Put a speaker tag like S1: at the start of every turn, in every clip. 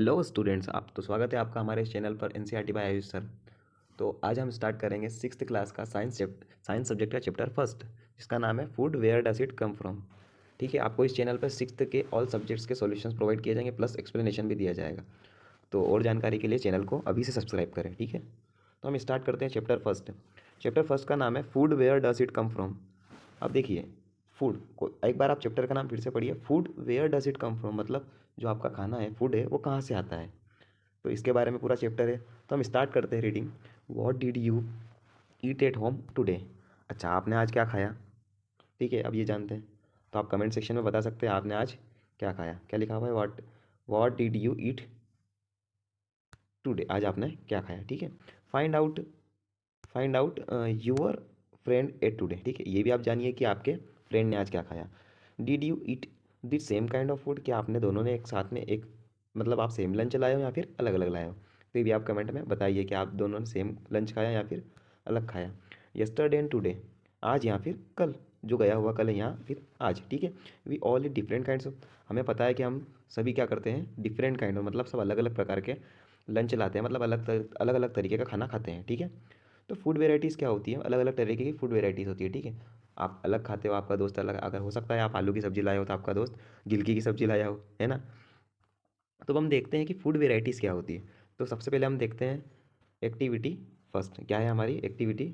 S1: Hello students, आप तो स्वागत है आपका हमारे इस चैनल पर एनसीईआरटी बाय आयुष सर। तो आज हम स्टार्ट करेंगे सिक्स्थ क्लास का साइंस सब्जेक्ट का चैप्टर फर्स्ट, जिसका नाम है food where does it come from. ठीक है, आपको इस चैनल पर सिक्स्थ के ऑल सब्जेक्ट्स के सॉल्यूशंस प्रोवाइड किए जाएंगे, प्लस एक्सप्लेनेशन भी दिया जाएगा। तो और जानकारी के लिए चैनल को अभी से सब्सक्राइब करें। ठीक है, तो हम स्टार्ट करते हैं चैप्टर फर्स्ट। चैप्टर फर्स्ट का नाम है food where does it come from. अब देखिए, फूड को एक बार आप चैप्टर का नाम फिर से पढ़िए। Food where does it come from मतलब जो आपका खाना है, फूड है, वो कहाँ से आता है। तो इसके बारे में पूरा चैप्टर है। तो हम स्टार्ट करते हैं reading. What did you eat at home today. अच्छा, आपने आज क्या खाया। ठीक है, अब ये जानते हैं। तो आप कमेंट सेक्शन में बता सकते हैं आपने आज क्या खाया। क्या लिखा हुआ है, what did you eat today, आज आपने क्या खाया। ठीक है, find out find out your friend at today. ठीक है, ये भी आप जानिए कि आपके फ्रेंड ने आज क्या खाया। Did you eat the same kind of food, क्या आपने दोनों ने एक साथ में एक मतलब आप सेम लंच लाए हो या फिर अलग अलग लाए हो। तो ये भी आप कमेंट में बताइए कि आप दोनों ने सेम लंच खाया या फिर अलग खाया। यस्टरडे एंड टुडे, आज या फिर कल, जो गया हुआ कल है या फिर आज। ठीक है, we all eat different kinds of, हमें पता है कि हम सभी क्या करते हैं, डिफरेंट काइंड ऑफ मतलब सब अलग अलग प्रकार के लंच लाते हैं, मतलब अलग अलग तरीके का खाना खाते हैं। ठीक है, तो फूड वेराइटीज़ क्या होती है, अलग अलग तरीके की फूड वेराइटीज़ होती है। ठीक है, आप अलग खाते हो, आपका दोस्त अलग, अगर हो सकता है आप आलू की सब्ज़ी लाए हो तो आपका दोस्त गिलकी की सब्ज़ी लाया हो, है ना। तो अब हम देखते हैं कि फूड वेराइटीज़ क्या होती है। तो सबसे पहले हम देखते हैं एक्टिविटी फर्स्ट, क्या है हमारी एक्टिविटी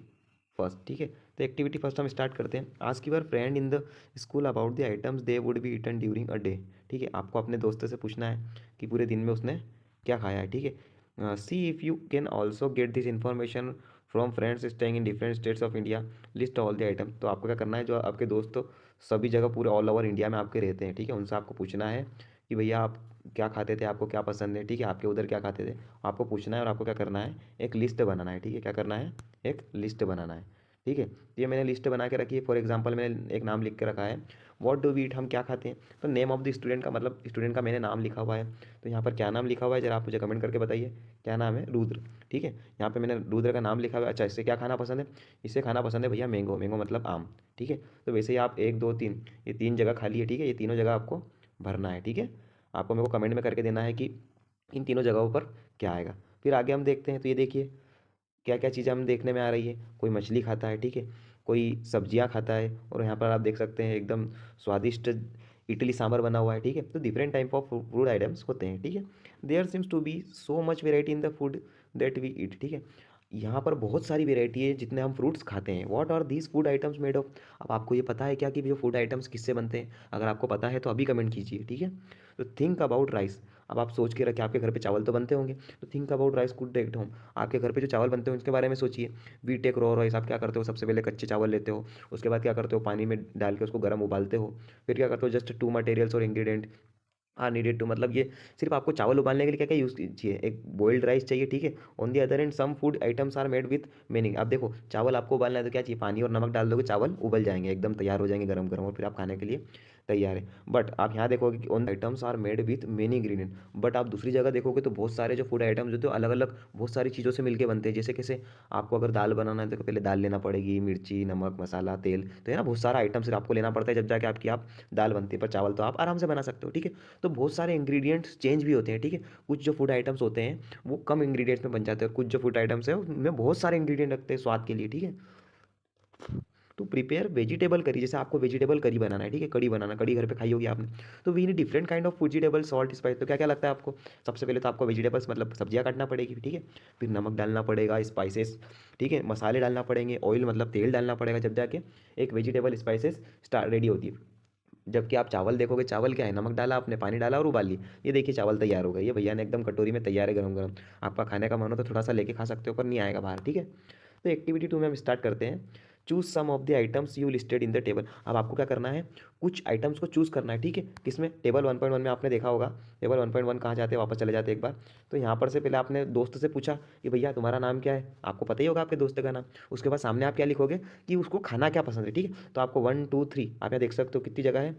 S1: फर्स्ट। ठीक है, तो एक्टिविटी फर्स्ट हम स्टार्ट करते हैं। Ask your friend in the school about the items they would be eaten during a day. ठीक है, आपको अपने दोस्त से पूछना है कि पूरे दिन में उसने क्या खाया है। ठीक है, सी if you can also get this information from friends staying in different states of India, list all the item. तो आपको क्या करना है, जो आपके दोस्त तो सभी जगह पूरे ऑल ओवर इंडिया में आपके रहते हैं। ठीक है, उनसे आपको पूछना है कि भैया आप क्या खाते थे, आपको क्या पसंद है। ठीक है, आपके उधर क्या खाते थे, आपको पूछना है और आपको क्या करना है, एक लिस्ट बनाना है। ठीक है, क्या करना है, एक लिस्ट बनाना है। ठीक है, तो ये मैंने लिस्ट बना के रखी है। फॉर एग्जांपल मैंने एक नाम लिख के रखा है, व्हाट डू वी ईट, हम क्या खाते हैं। तो नेम ऑफ द स्टूडेंट का मतलब स्टूडेंट का मैंने नाम लिखा हुआ है। तो यहाँ पर क्या नाम लिखा हुआ है, जरा आप मुझे कमेंट करके बताइए। क्या नाम है, रुद्र। ठीक है, यहाँ पे मैंने रुद्र का नाम लिखा हुआ है। अच्छा, इससे क्या खाना पसंद है, इससे खाना पसंद है भैया मैंगो, मैंगो मतलब आम। ठीक है, तो वैसे ही आप एक दो तीन, ये तीन जगह खाली है। ठीक है, ये तीनों जगह आपको भरना है। ठीक है, आपको मेरे को कमेंट में करके देना है कि इन तीनों जगहों पर क्या आएगा। फिर आगे हम देखते हैं। तो ये देखिए क्या क्या चीज़ें हम देखने में आ रही है। कोई मछली खाता है, ठीक है, कोई सब्जियां खाता है, और यहाँ पर आप देख सकते हैं एकदम स्वादिष्ट इडली सांभर बना हुआ है। ठीक है, तो different type of food items होते हैं। ठीक है, there seems to be so much variety in the food that we eat. ठीक है, यहाँ पर बहुत सारी वेराइटी है जितने हम फ्रूट्स खाते हैं। What are these food items made of. अब आपको ये पता है क्या कि ये फूड आइटम्स किससे बनते हैं। अगर आपको पता है तो अभी कमेंट कीजिए। ठीक है, तो थिंक अबाउट राइस। अब आप सोच के रखिए, आपके घर पे चावल तो बनते होंगे, तो think about rice could at home. आपके घर पे जो चावल बनते हो उसके बारे में सोचिए। वी टेक रॉ राइस, आप क्या करते हो, सबसे पहले कच्चे चावल लेते हो, उसके बाद क्या करते हो, पानी में डाल के उसको गर्म उबालते हो। फिर क्या करते हो, जस्ट टू मटेरियल्स और इंग्रेडिएंट आर नीडेड टू, मतलब ये सिर्फ आपको चावल उबालने के लिए क्या क्या यूज़ चाहिए, एक बॉइल्ड राइस चाहिए। ठीक है, on the other end some food items are made with meaning. आप देखो, चावल आपको उबालना है तो क्या चाहिए, पानी और नमक डाल दोगे, चावल उबल जाएंगे, एकदम तैयार हो जाएंगे गरम गरम, और फिर आप खाने के लिए तैयार है। बट आप यहाँ देखोगे कि on items are made with many ingredient. But आप दूसरी जगह देखोगे तो बहुत सारे जो फूड आइटम्स होते हैं अलग अलग बहुत सारी चीज़ों से मिलके बनते हैं। जैसे कैसे, आपको अगर दाल बनाना है तो पहले दाल लेना पड़ेगी, मिर्ची नमक मसाला तेल, तो है ना, बहुत सारा आइटम फिर आपको लेना पड़ता है जब जाके आपकी आप दाल बनती है। पर चावल तो आप आराम से बना सकते हो। ठीक है, तो बहुत सारे इंग्रेडिएंट्स चेंज भी होते हैं। ठीक है, कुछ जो फूड आइटम्स होते हैं वो कम इंग्रेडिएंट्स में बन जाते हैं, और कुछ जो फूड आइटम्स है उनमें बहुत सारे इंग्रेडिएंट रखते हैं स्वाद के लिए। ठीक है, तो प्रिपेयर वेजिटेबल करी, जैसे आपको वेजिटेबल करी बनाना है। ठीक है, कड़ी बनाना, कड़ी घर पे खाई होगी आपने। तो we need different kind of vegetable salt spice. तो क्या क्या लगता है आपको, सबसे पहले तो आपको वेजिटेबल्स मतलब सब्जियां काटना पड़ेगी। ठीक है, फिर नमक डालना पड़ेगा, स्पाइसेस, ठीक है, मसाले डालना पड़ेंगे, ऑयल मतलब तेल डालना पड़ेगा, जब जाके एक वेजिटेबल स्पाइसेस स्टार्ट रेडी होती है। जबकि आप चावल देखोगे, चावल क्या है, नमक डाला आपने, पानी डाला और उबाल ली, ये देखिए चावल तैयार हो गए। ये भैया ने एकदम कटोरी में तैयार है गरम गरम। आपका खाने का मन हो तो थोड़ा सा लेके खा सकते हो, पर नहीं आएगा बाहर। ठीक है, तो एक्टिविटी टू में हम स्टार्ट करते हैं। Choose some of the items you listed in the table. अब आपको क्या करना है, कुछ आइटम्स को चूज करना है। ठीक है, किसमें, टेबल 1.1 में आपने देखा होगा। टेबल 1.1 कहाँ जाते हैं, वापस चले जाते हैं एक बार। तो यहाँ पर से पहले आपने दोस्त से पूछा कि भैया तुम्हारा नाम क्या है, आपको पता ही होगा आपके दोस्त का नाम। उसके बाद सामने आप क्या लिखोगे कि उसको खाना क्या पसंद है। ठीक है, तो आपको 1 2 3 आप यहाँ देख सकते हो कितनी जगह है,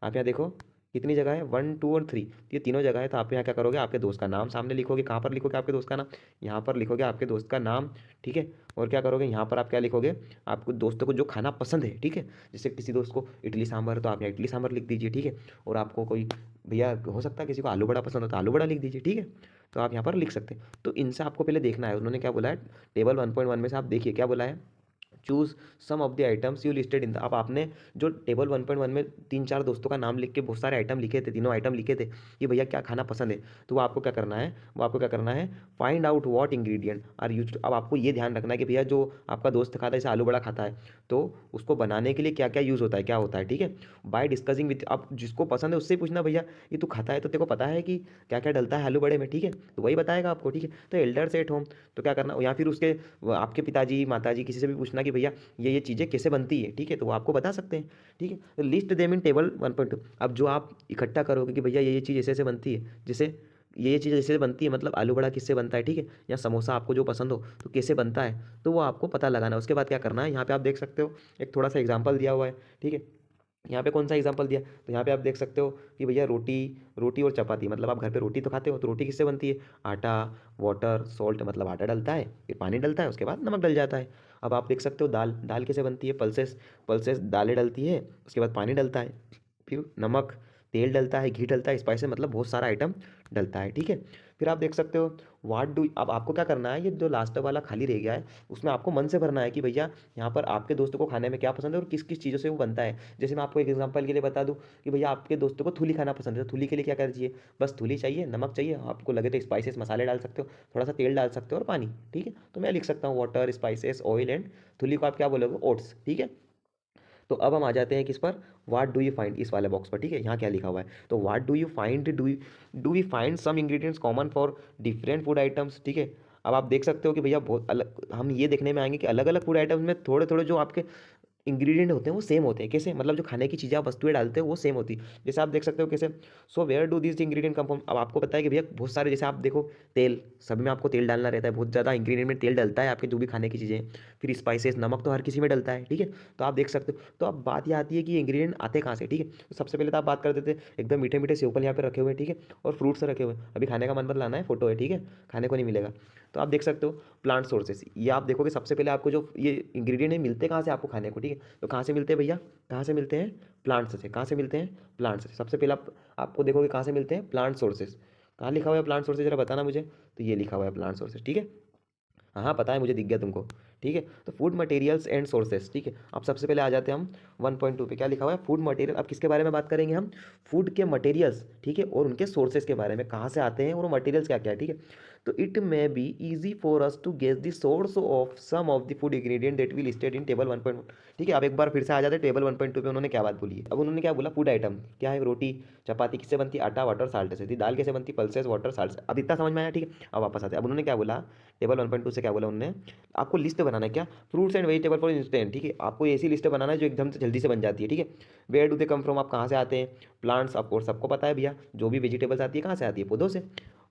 S1: आप यहाँ देखो कितनी जगह है, 1 2 और 3, ये तीनों जगह है। तो आप यहाँ क्या करोगे, आपके दोस्त का नाम सामने लिखोगे। कहाँ पर लिखोगे आपके दोस्त का नाम, यहाँ पर लिखोगे आपके दोस्त का नाम, ठीक है। और क्या करोगे, यहाँ पर आप क्या लिखोगे, आपको दोस्तों को जो खाना पसंद है, ठीक है। जैसे किसी दोस्त को इडली सांभर है तो आप यहाँ इडली सांभर लिख दीजिए, ठीक है। और आपको कोई भैया हो सकता है किसी को आलू बड़ा पसंद हो तो आलू बड़ा लिख दीजिए, ठीक है। तो आप यहाँ पर लिख सकते हैं। तो इनसे आपको पहले देखना है उन्होंने क्या बोला है। टेबल 1.1 में से आप देखिए क्या बोला है, choose some of the items you listed in the. अब आपने जो टेबल 1.1 में 3 4 दोस्तों का नाम लिख के बहुत सारे आइटम लिखे थे, तीनों आइटम लिखे थे कि भैया क्या खाना पसंद है। तो वो आपको क्या करना है, वो आपको क्या करना है, find out what ingredient are used. अब आपको ये ध्यान रखना है कि भैया जो आपका दोस्त खाता है, जैसे आलू बड़ा खाता है, तो उसको बनाने के लिए क्या क्या यूज़ होता है, क्या होता है, ठीक है। बाय डिस्कसिंग विथ, आप जिसको पसंद है उससे ही पूछना, भैया ये तू खाता है तो तेरे को पता है कि क्या क्या डलता है आलू बड़े में, ठीक है। तो वही बताएगा आपको, ठीक है। तो एल्डर्स एट होम, तो क्या करना, या फिर उसके आपके पिताजी माताजी किसी से भी पूछना कि भैया ये चीज़ें कैसे बनती है, ठीक है। तो वो आपको बता सकते हैं, ठीक है। तो लिस्ट देम इन टेबल 1.2। अब जो आप इकट्ठा करोगे कि भैया ये चीज़ ऐसे ऐसे बनती है, जैसे ये चीज़ ऐसे बनती है, मतलब आलू बड़ा किससे बनता है, ठीक है। या समोसा आपको जो पसंद हो तो कैसे बनता है, तो वो आपको पता लगाना है। उसके बाद क्या करना है, यहाँ पे आप देख सकते हो एक थोड़ा सा एग्जाम्पल दिया हुआ है, ठीक है। यहाँ पे कौन सा एग्जाम्पल दिया, तो यहाँ पे आप देख सकते हो कि भैया रोटी, रोटी और चपाती, मतलब आप घर पे रोटी तो खाते हो, तो रोटी किससे बनती है, आटा, वाटर, सॉल्ट, मतलब आटा डलता है, फिर पानी डलता है, उसके बाद नमक डल जाता है। अब आप देख सकते हो दाल, दाल कैसे बनती है, पल्सेस, पल्सेस दालें डलती है, उसके बाद पानी डलता है, फिर नमक, तेल डलता है, घी डलता है, स्पाइसेस, मतलब बहुत सारा आइटम डलता है, ठीक है। फिर आप देख सकते हो वाट डू, अब आपको क्या करना है, ये जो लास्ट वाला खाली रह गया है उसमें आपको मन से भरना है कि भैया यहाँ पर आपके दोस्तों को खाने में क्या पसंद है और किस किस चीज़ों से वो बनता है। जैसे मैं आपको एक एग्जांपल के लिए बता दूं कि भैया आपके दोस्तों को थूली खाना पसंद है, तो थूली के लिए क्या कर चाहिए, बस थूली चाहिए, नमक चाहिए, आपको लगे तो स्पाइसेस मसाले डाल सकते हो, थोड़ा सा तेल डाल सकते हो और पानी, ठीक है। तो मैं लिख सकता हूँ वाटर, स्पाइसेस, ऑयल एंड थूली को आप क्या बोलोगे, ओट्स, ठीक है। तो अब हम आ जाते हैं किस पर, व्हाट डू यू फाइंड, इस वाले बॉक्स पर, ठीक है। यहाँ क्या लिखा हुआ है, तो what do you find, do you find some ingredients common for different food items, ठीक है। अब आप देख सकते हो कि भैया बहुत अलग, हम ये देखने में आएंगे कि अलग अलग फूड आइटम्स में थोड़े थोड़े जो आपके इंग्रेडिएंट होते हैं वो सेम होते हैं, कैसे, मतलब जो खाने की चीज़ें आप वस्तुएं डालते हो वो सेम होती है। जैसे आप देख सकते हो कैसे, so where do this ingredient come from. अब आपको पता है कि भैया बहुत सारे, जैसे आप देखो तेल, सभी में आपको तेल डालना रहता है, बहुत ज़्यादा इंग्रेडिएंट में तेल डलता है आपके जो भी खाने की चीज़ें हैं। फिर स्पाइसेस, नमक तो हर किसी में डलता है, ठीक है। तो आप देख सकते हो, तो अब बात ये आती है कि इंग्रेडिएंट आते कहाँ से, ठीक है। तो सबसे पहले तो आप बात कर देते हैं, एकदम मीठे मीठे सेवफल यहाँ पे रखे हुए हैं, ठीक है। और फ्रूट्स रखे हुए हैं, अभी खाने का मन बदलाना लाना है, फोटो है, ठीक है, खाने को नहीं मिलेगा। तो आप देख सकते हो प्लांट सोर्सेस, ये आप देखोगे सबसे पहले आपको जो ये इंग्रेडिएंट है मिलते कहाँ से आपको खाने को, ठीक है। तो कहाँ से मिलते हैं भैया, कहाँ से मिलते हैं, प्लांट्स से। कहाँ से मिलते हैं, प्लांट्स से। सबसे पहले आपको देखोगे कहाँ से मिलते हैं, प्लांट सोर्सेज। कहाँ लिखा हुआ है प्लांट सोर्सेज, जरा बताना मुझे। तो ये लिखा हुआ है प्लांट सोर्सेज, ठीक है। हाँ हाँ पता है मुझे, दिख गया तुमको, ठीक है। तो फूड मटेरियल्स एंड सोर्सेस, ठीक है। अब सबसे पहले आ जाते हैं हम 1.2 पे, क्या लिखा हुआ है, फूड मटेरियल। अब किसके बारे में बात करेंगे हम, फूड के मटेरियल्स, ठीक है, और उनके सोर्सेज के बारे में, कहाँ से आते हैं और वो मटेरियल्स क्या क्या है, ठीक है। तो it may be easy for us to guess the source of some of the food ingredient that we listed in table 1.1, ठीक है। अब एक बार फिर से आ जाते हैं टेबल 1.2 पे, उन्होंने क्या बात बोली है। अब उन्होंने क्या बोला, फूड आइटम क्या है, रोटी, चपाती किससे बनती है, आटा, वाटर, साल्ट से, थी दाल कैसे बनती, पल्सेस, वाटर, साल्ट से। अब इतना समझ में आया, ठीक है। अब वापस आते हैं, अब उन्होंने क्या बोला, टेबल 1.2 से क्या बोला उन्होंने, आपको लिस्ट बनाना है, क्या, fruits and vegetable for instant, ठीक है। आपको ऐसी लिस्ट बनाना है जो एकदम से जल्दी से बन जाती है, ठीक है। Where do they come from, आप कहाँ से आते हैं, प्लांट्स, ऑफ कोर्स सबको पता है भैया, जो भी वेजिटेबल्स आती है कहाँ से आती है, पौधों से।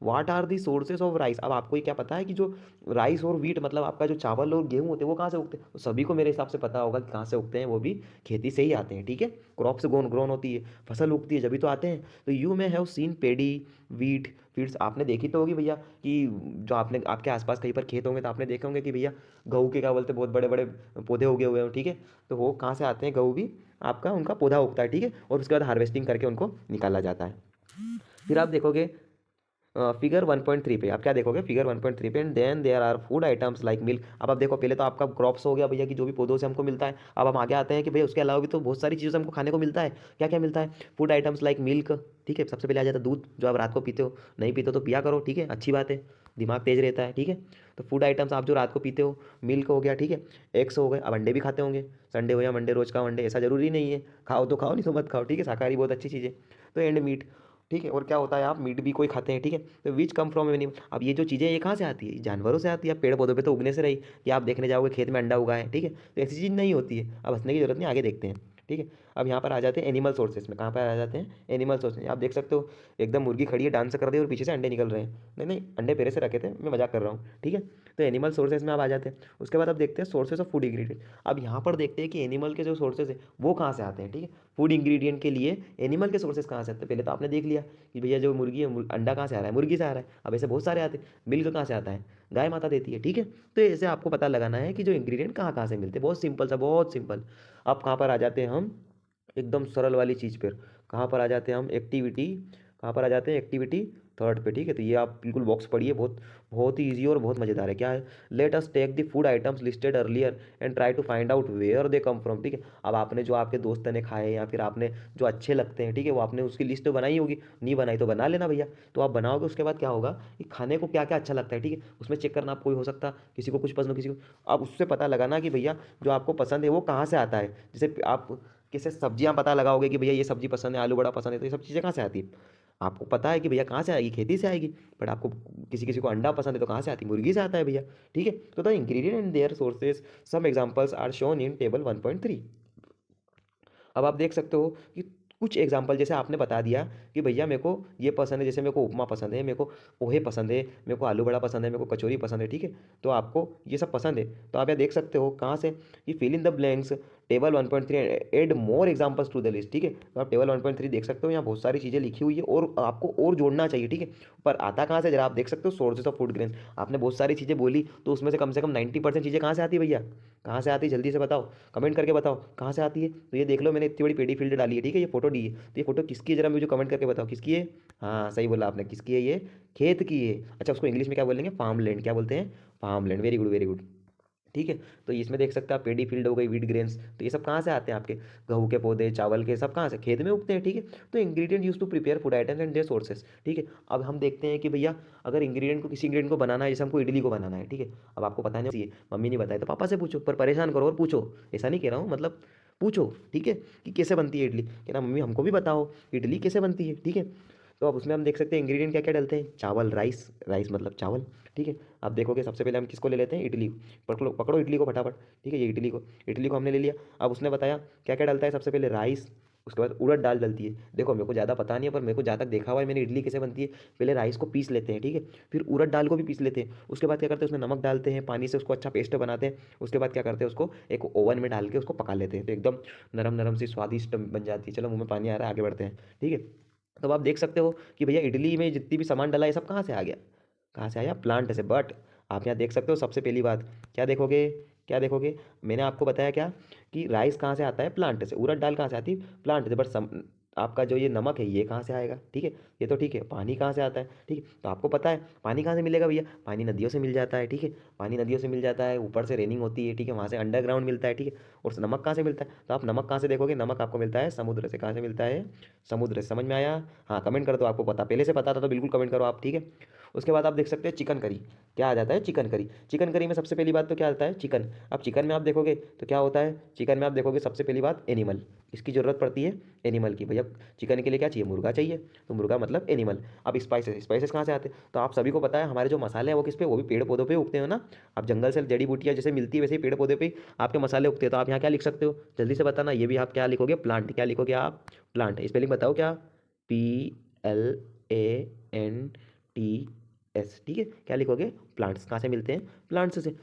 S1: What are the sources of rice, अब आपको ये क्या पता है कि जो राइस और व्हीट, मतलब आपका जो चावल और गेहूँ होते हैं वो कहाँ से उगते हैं, तो सभी को मेरे हिसाब से पता होगा कि कहाँ से उगते हैं, वो भी खेती से ही आते हैं, ठीक है। क्रॉप से ग्रोन होती है, फसल उगती है जभी तो आते हैं। तो you may have seen pedi, wheat fields, आपने देखी तो होगी भैया कि जो आपने आपके आसपास कहीं पर खेत होंगे तो आपने देखे होंगे कि भैया गहूँ के क्या बोलते हैं, बहुत बड़े बड़े पौधे उगे हुए हैं, ठीक है। तो वो कहाँ से आते हैं, गहूँ भी आपका उनका पौधा उगता है, ठीक है। और उसके बाद हार्वेस्टिंग करके उनको निकाला जाता है। फिर आप देखोगे फिगर 1.3 पे, आप क्या देखोगे, फिगर 1.3 पे, and then there are food items like milk. अब आप देखो, पहले तो आपका क्रॉप्स हो गया भैया कि जो भी पौधों से हमको मिलता है। अब हम आगे आते हैं कि भैया उसके अलावा भी तो बहुत सारी चीज़ों से हमको खाने को मिलता है। क्या क्या मिलता है, फूड आइटम्स लाइक मिल्क, ठीक है। सबसे पहले आ जाता है दूध, जो आप रात को पीते हो, नहीं पीते हो तो पिया करो, ठीक है, अच्छी बात है, दिमाग तेज रहता है, ठीक है। तो फूड आइटम्स आप जो रात को पीते हो, मिल्क हो गया, ठीक है। एग्स हो गए, अब अंडे भी खाते होंगे, संडे हो या मंडे, रोज का अंडे, ऐसा जरूरी नहीं है, खाओ तो खाओ, नहीं तो मत खाओ, ठीक है, शाकाहारी बहुत अच्छी चीज़ है। तो एंड मीट, ठीक है। और क्या होता है, आप मीट भी कोई खाते हैं, ठीक है। तो विच कम फ्रॉम एनिमल, अब ये जो चीज़ें ये कहाँ से आती है, जानवरों से आती है। पेड़ पौधों पे तो उगने से रही कि आप देखने जाओगे खेत में अंडा उगा है, ठीक है, तो ऐसी चीज़ नहीं होती है। अब हंसने की जरूरत नहीं, आगे देखते हैं, ठीक है। अब यहाँ पर आ जाते हैं एनिमल सोर्सेज में। कहाँ पर आ जाते हैं? Animal sources. आप देख सकते हो एकदम मुर्गी खड़ी है, डांस कर रही है और पीछे से अंडे निकल रहे हैं। नहीं नहीं, अंडे पेरे से रखे थे, मैं मजाक कर रहा हूँ, ठीक है। तो एनिमल सोर्सेज में आप आ जाते हैं। उसके बाद आप देखते हैं सोर्सेज ऑफ फूड इंग्रीडियंट। अब यहाँ पर देखते हैं कि एनिमल के जो सोर्सेज है वो कहाँ से आते हैं, ठीक है। फूड इंग्रीडियंट के लिए एनिमल के सोर्सेज कहाँ से आते हैं? पहले तो आपने देख लिया कि भैया जो मुर्गी है, अंडा कहाँ से आ रहा है? मुर्गी से आ रहा है। अब ऐसे बहुत सारे आते हैं। मिल्क कहाँ से आता है? गाय माता देती है, ठीक है। तो ऐसे आपको पता लगाना है कि जो इंग्रेडिएंट कहाँ कहाँ से मिलते हैं। बहुत सिंपल सा, बहुत सिंपल। अब कहाँ पर आ जाते हैं हम? एकदम सरल वाली चीज़ पर। कहाँ पर आ जाते हैं हम? एक्टिविटी। कहाँ पर आ जाते हैं? एक्टिविटी थर्ड पे, ठीक है। तो ये आप बिल्कुल बॉक्स पढ़िए, बहुत बहुत ही ईजी और बहुत मज़ेदार है। क्या है? Let us take the food items listed earlier and try to find out where they come from, ठीक है। अब आपने जो आपके दोस्त ने खाए या फिर आपने जो अच्छे लगते हैं, ठीक है, वो आपने उसकी लिस्ट बनाई होगी। नहीं बनाई तो बना लेना भैया। तो आप बनाओगे, उसके बाद क्या होगा कि खाने को क्या क्या अच्छा लगता है, ठीक है, उसमें चेक करना। आप कोई हो सकता, किसी को कुछ पसंद हो, किसी को, आप उससे पता लगाना कि भैया जो आपको पसंद है वो कहाँ से आता है। जैसे आप किसे सब्जियां पता लगाओगे कि भैया ये सब्जी पसंद है, आलू बड़ा पसंद है, तो ये सब चीज़ें कहाँ से आती है? आपको पता है कि भैया कहाँ से आएगी, खेती से आएगी। बट आपको किसी किसी को अंडा पसंद है तो कहाँ से आती है? मुर्गी से आता है भैया, ठीक है। तो the ingredient and their sources, some examples are shown in table 1.3। अब आप देख सकते हो कि कुछ एग्जाम्पल जैसे आपने बता दिया कि भैया मेरे को ये पसंद है, जैसे मेरे को उपमा पसंद है, मेरे को पोहे पसंद है, मेरे को आलू बड़ा पसंद है, मेरे को कचौरी पसंद है, ठीक है। तो आपको ये सब पसंद है, तो आप यहाँ देख सकते हो कहाँ से कि fill in the blanks table 1.3 add more examples to the list, ठीक है। तो आप टेबल 1.3 देख सकते हो, यहाँ बहुत सारी चीज़ें लिखी हुई है और आपको और जोड़ना चाहिए, ठीक है। पर आता कहाँ से? जरा आप देख सकते हो सोर्सेज ऑफ फूड ग्रेन्स। आपने बहुत सारी चीज़ें बोली, तो उसमें से कम 90% चीज़ें कहाँ से आती है भैया? कहाँ से आती है? जल्दी से बताओ, कमेंट करके बताओ कहाँ से आती है। तो ये देख लो, मैंने इतनी बड़ी पेडी फील्ड डाली है, ठीक है। ये फोटो दी है, तो ये फोटो किसकी है? जरा मुझे कमेंट करके बताओ किसकी है। हाँ सही बोला आपने, किसकी है ये? खेत की है। अच्छा, उसको इंग्लिश में क्या बोलेंगे? Farm land. क्या बोलते हैं? Farm land. Very good, very good, ठीक है। तो इसमें देख सकते हैं आप, पेडी फील्ड हो गई, वीट ग्रेन्स, तो ये सब कहाँ से आते हैं आपके? गेहूं के पौधे, चावल के, सब कहाँ से? खेत में उगते हैं, ठीक है। तो ingredient use to prepare food items and their sources, ठीक है। अब हम देखते हैं कि भैया अगर इंग्रेडिएंट को, किसी इंग्रेडिएंट को बनाना है, जैसे हमको इडली को बनाना है, ठीक है। अब आपको पता नहीं चाहिए, मम्मी नहीं बताए तो पापा से पूछो, पर परेशान करो और पूछो। ऐसा नहीं कह रहा हूँ, मतलब पूछो, ठीक है, कि कैसे बनती है इडली। कहना मम्मी हमको भी बताओ इडली कैसे बनती है, ठीक है। तो अब उसमें हम देख सकते हैं इंग्रेडिएंट क्या क्या डलते हैं। चावल, राइस, राइस मतलब चावल, ठीक है। आप देखोगे सबसे पहले हम किसको ले लेते हैं? इडली। पकड़ो पकड़ो इडली को फटाफट, ठीक है। ये इडली को हमने ले लिया। अब उसने बताया क्या क्या डलता है। सबसे पहले राइस, उसके बाद उड़द दाल डलती है। देखो मेरे को ज़्यादा पता नहीं है, पर मेरे को जहाँ तक देखा हुआ है मैंने, इडली कैसे बनती है, पहले राइस को पीस लेते हैं, ठीक है। फिर उड़द दाल को भी पीस लेते हैं। उसके बाद क्या करते हैं? उसमें नमक डालते हैं, पानी से उसको अच्छा पेस्ट बनाते हैं। उसके बाद क्या करते हैं? उसको एक ओवन में डाल के उसको पका लेते हैं, तो एकदम नरम नरम सी स्वादिष्ट बन जाती है। चलो मुंह में पानी आ रहा है, आगे बढ़ते हैं, ठीक है। तो आप देख सकते हो कि भैया इडली में जितनी भी सामान डला है सब कहाँ से आ गया? कहाँ से आया? प्लांट से। बट आप यहाँ देख सकते हो सबसे पहली बात क्या देखोगे? क्या देखोगे? मैंने आपको बताया क्या कि राइस कहाँ से आता है? प्लांट से। उड़द दाल कहाँ से आती है? प्लांट से। बट आपका जो ये नमक है ये कहाँ से आएगा? ठीक है, ये तो ठीक है। पानी कहाँ से आता है? ठीक है, तो आपको पता है पानी कहाँ से मिलेगा भैया? पानी नदियों से मिल जाता है, ठीक है। पानी नदियों से मिल जाता है, ऊपर से रेनिंग होती है, ठीक है, वहाँ से अंडरग्राउंड मिलता है, ठीक है। और नमक कहाँ से मिलता है? तो आप नमक कहाँ से देखोगे? नमक आपको मिलता है समुद्र से। कहाँ से मिलता है? समुद्र से। समझ में आया? हाँ कमेंट कर दो, आपको पता पहले से पता था तो बिल्कुल कमेंट करो आप, ठीक है। उसके बाद आप देख सकते हैं चिकन करी। क्या आ जाता है? Chicken curry. चिकन करी में सबसे पहली बात तो क्या आता है? चिकन। अब चिकन में आप देखोगे तो क्या होता है? चिकन में आप देखोगे सबसे पहली बात एनिमल, इसकी ज़रूरत पड़ती है एनिमल की। भैया चिकन के लिए क्या चाहिए? मुर्गा चाहिए, तो मुर्गा मतलब एनिमल। अब स्पाइसेस, स्पाइसेस कहाँ से आते हैं? तो आप सभी को पता है हमारे जो मसाले हैं वो किस पे? वो भी पेड़ पौधों पे उगते हैं ना। अब जंगल से जड़ी बूटियाँ जैसे मिलती है वैसे ही पेड़ पौधे पे आपके मसाले उगते हैं। तो आप यहाँ क्या लिख सकते हो? जल्दी से बताना। ये भी आप क्या लिखोगे? प्लांट। क्या लिखोगे आप? प्लांट। स्पेलिंग बताओ क्या? PLANTS, ठीक है। क्या लिखोगे? प्लांट्स। कहाँ से मिलते हैं? प्लांट्स से।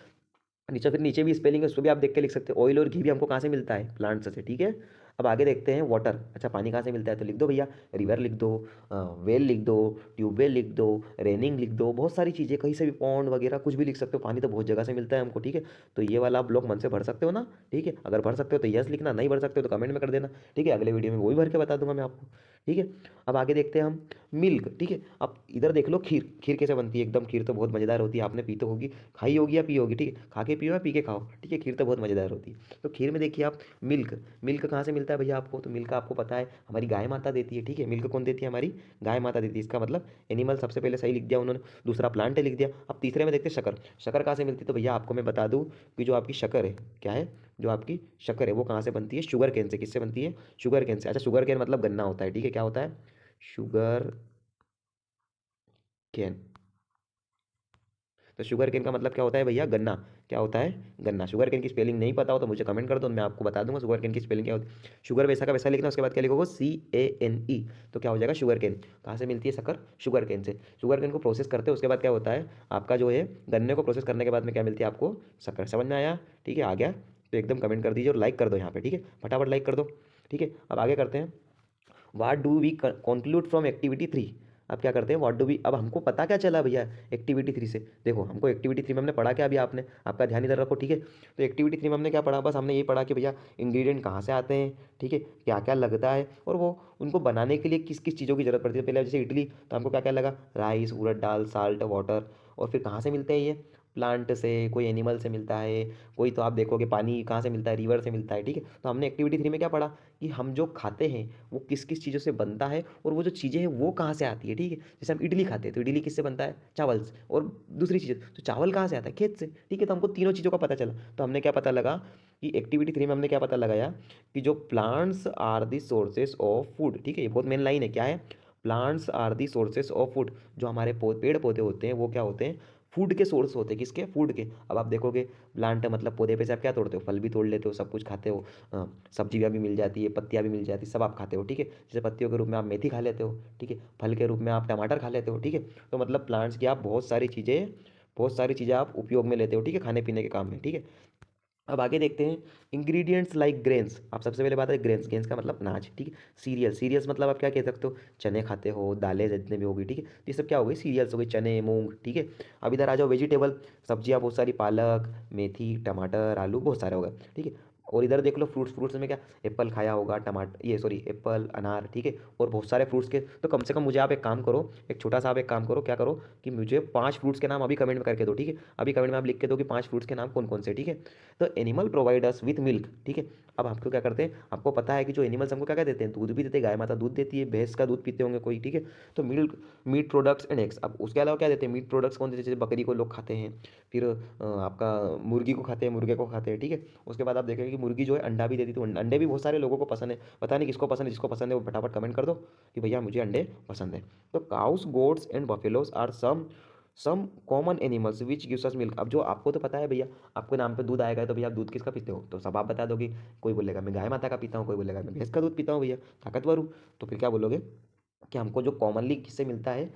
S1: नीचे फिर नीचे भी स्पेलिंग है, उसको भी आप देख के लिख सकते हो। ऑयल और घी भी हमको कहाँ से मिलता है? प्लांट्स से, ठीक है। अब आगे देखते हैं वाटर। अच्छा पानी कहाँ से मिलता है? तो लिख दो भैया, रिवर लिख दो, वेल लिख दो, ट्यूबवेल लिख दो, रेनिंग लिख दो, बहुत सारी चीज़ें, कहीं से भी पॉन्ड वगैरह कुछ भी लिख सकते हो। पानी तो बहुत जगह से मिलता है हमको, ठीक है। तो ये वाला आप ब्लॉक मन से भर सकते हो ना, ठीक है। अगर भर सकते हो तो यस लिखना, नहीं भर सकते हो तो कमेंट में कर देना, ठीक है। अगले वीडियो में वही भर के बता दूंगा मैं आपको, ठीक है। अब आगे देखते हैं हम मिल्क, ठीक है। अब इधर देख लो खीर। खीर कैसे बनती है? एकदम खीर तो बहुत मज़ेदार होती है, आपने पी तो होगी, खाई होगी या पी होगी, ठीक है। खा के पियो या पी के खाओ, ठीक है। खीर तो बहुत मज़ेदार होती है। तो खीर में देखिए आप मिल्क, मिल्क कहाँ से मिलता है भैया आपको? तो मिल्क आपको पता है हमारी गाय माता देती है, ठीक है। मिल्क कौन देती है? हमारी गाय माता देती है। इसका मतलब एनिमल सबसे पहले सही लिख दिया उन्होंने, दूसरा प्लांट है लिख दिया। अब तीसरे में देखते हैं शक्कर। शक्कर कहाँ से मिलती है? तो भैया आपको मैं बता दूँ कि जो आपकी शक्कर है, क्या है? जो आपकी शक्कर है वो कहाँ से बनती है? शुगर केन से। किससे बनती है? शुगर केन से। अच्छा शुगर केन मतलब गन्ना होता है, ठीक है। क्या होता है? Sugar cane. तो शुगर केन का मतलब क्या होता है भैया? गन्ना। क्या होता है, गन्ना। शुगर केन की स्पेलिंग नहीं पता हो तो मुझे कमेंट कर दो, मैं आपको बता दूंगा शुगर केन की स्पेलिंग क्या होती है। शुगर वैसा का वैसा लिखना, उसके बाद क्या लिखोगे, CANE, तो क्या हो जाएगा शुगर केन। कहाँ से मिलती है शक्कर, शुगर केन से। शुगर केन को प्रोसेस करते हैं, उसके बाद क्या होता है आपका जो है गन्ने को प्रोसेस करने के बाद में क्या मिलती है आपको, शक्कर। समझ में आया, ठीक है, आ गया तो एकदम कमेंट कर दीजिए और लाइक कर दो यहाँ पे, ठीक है, फटाफट लाइक कर दो, ठीक है। अब आगे करते हैं, what do we conclude from activity 3। अब क्या करते हैं, व्हाट डू वी, अब हमको पता क्या चला भैया एक्टिविटी 3 से। देखो हमको एक्टिविटी 3 में हमने पढ़ा क्या, अभी आपने, आपका ध्यान इधर रखो, ठीक है। तो एक्टिविटी 3 में हमने क्या पढ़ा, बस हमने ये पढ़ा कि भैया इंग्रेडिएंट कहाँ से आते हैं, ठीक है, क्या क्या लगता है, और वो उनको बनाने के लिए किस किस चीज़ों की जरूरत पड़ती है। पहले जैसे इडली, तो हमको क्या क्या लगा, राइस, उड़द दाल, साल्ट, वाटर। और फिर कहाँ से मिलते हैं ये, प्लांट से, कोई एनिमल से मिलता है, कोई तो आप देखोगे पानी कहाँ से मिलता है, रिवर से मिलता है, ठीक है। तो हमने एक्टिविटी 3 में क्या पढ़ा कि हम जो खाते हैं वो किस किस चीज़ों से बनता है, और वो जो चीज़ें हैं वो कहाँ से आती है, ठीक है। जैसे हम इडली खाते हैं तो इडली किससे बनता है, चावल से। और दूसरी चीज़, तो चावल कहाँ से आता है, खेत से, ठीक है। तो हमको तीनों चीज़ों का पता चला। तो हमने क्या पता लगा कि एक्टिविटी 3 में हमने क्या पता लगाया कि जो plants are the sources of food, ठीक है, ये बहुत मेन लाइन है, क्या है, plants are the sources of food. जो हमारे पेड़ पौधे होते हैं वो क्या होते हैं, फूड के सोर्स होते हैं, किसके, फूड के। अब आप देखोगे प्लांट मतलब पौधे पे से आप क्या तोड़ते हो, फल भी तोड़ लेते हो, सब कुछ खाते हो, सब्जियाँ भी मिल जाती है, पत्तियाँ भी मिल जाती है, सब आप खाते हो, ठीक है। जैसे पत्तियों के रूप में आप मेथी खा लेते हो, ठीक है, फल के रूप में आप टमाटर खा लेते हो, ठीक है। तो मतलब प्लांट्स की आप बहुत सारी चीज़ें आप उपयोग में लेते हो, ठीक है, खाने पीने के काम में, ठीक है। अब आगे देखते हैं, इंग्रेडिएंट्स लाइक ग्रेन्स। आप सबसे पहले बात है ग्रेन्स, ग्रेन्स का मतलब अनाज, ठीक है। सीरियल, सीरियल्स मतलब आप क्या कह सकते हो, चने खाते हो, दालें जितने भी होगी, ठीक है, तो ये सब क्या हो गई, सीरियल्स हो गई, चने, मूंग, ठीक है। अब इधर आ जाओ, वेजिटेबल, सब्जियां बहुत सारी, पालक, मेथी, टमाटर, आलू, बहुत सारे हो गए, ठीक है। और इधर देख लो फ्रूट्स, फ्रूट्स में क्या, एप्पल खाया होगा, टमाटर, ये सॉरी एप्पल, अनार, ठीक है, और बहुत सारे फ्रूट्स के। तो कम से कम मुझे आप एक काम करो, एक छोटा सा आप एक काम करो, क्या करो कि मुझे 5 फ्रूट्स के नाम अभी कमेंट में करके दो, ठीक है। अभी कमेंट में आप लिख के दो कि 5 फ्रूट्स के नाम कौन कौन से, ठीक है। तो animal provide us with milk, ठीक है। अब आपको क्या करते हैं, आपको पता है कि जो एनिमल्स हमको क्या क्या देते हैं, दूध भी देते हैं, गाय माता दूध देती है, भैंस का दूध पीते होंगे कोई, ठीक है। तो milk, meat products and eggs. अब उसके अलावा क्या देते हैं, मीट प्रोडक्ट्स कौन देते हैं, जैसे बकरी को लोग खाते हैं, फिर आपका मुर्गी को खाते हैं, मुर्गे को खाते हैं, ठीक है। उसके बाद आप देखेंगे कि मुर्गी जो है अंडा भी देती है, तो अंडे भी बहुत सारे लोगों को पसंद है। पता नहीं किसको पसंद है, जिसको पसंद है वो फटाफट कमेंट कर दो कि भैया मुझे अंडे पसंद है। तो cows, goats and buffaloes are some common animals which gives us milk. अब जो आपको तो पता है भैया, आपके नाम पे दूध आएगा तो भैया आप दूध किसका पीते हो, तो सब आप बता दोगे। कोई बोलेगा मैं गाय माता का पीता हूँ, कोई बोलेगा मैं भैंस का दूध पीता हूँ भैया, ताकतवर हूँ। तो फिर क्या बोलोगे कि हमको जो कॉमनली किससे मिलता है,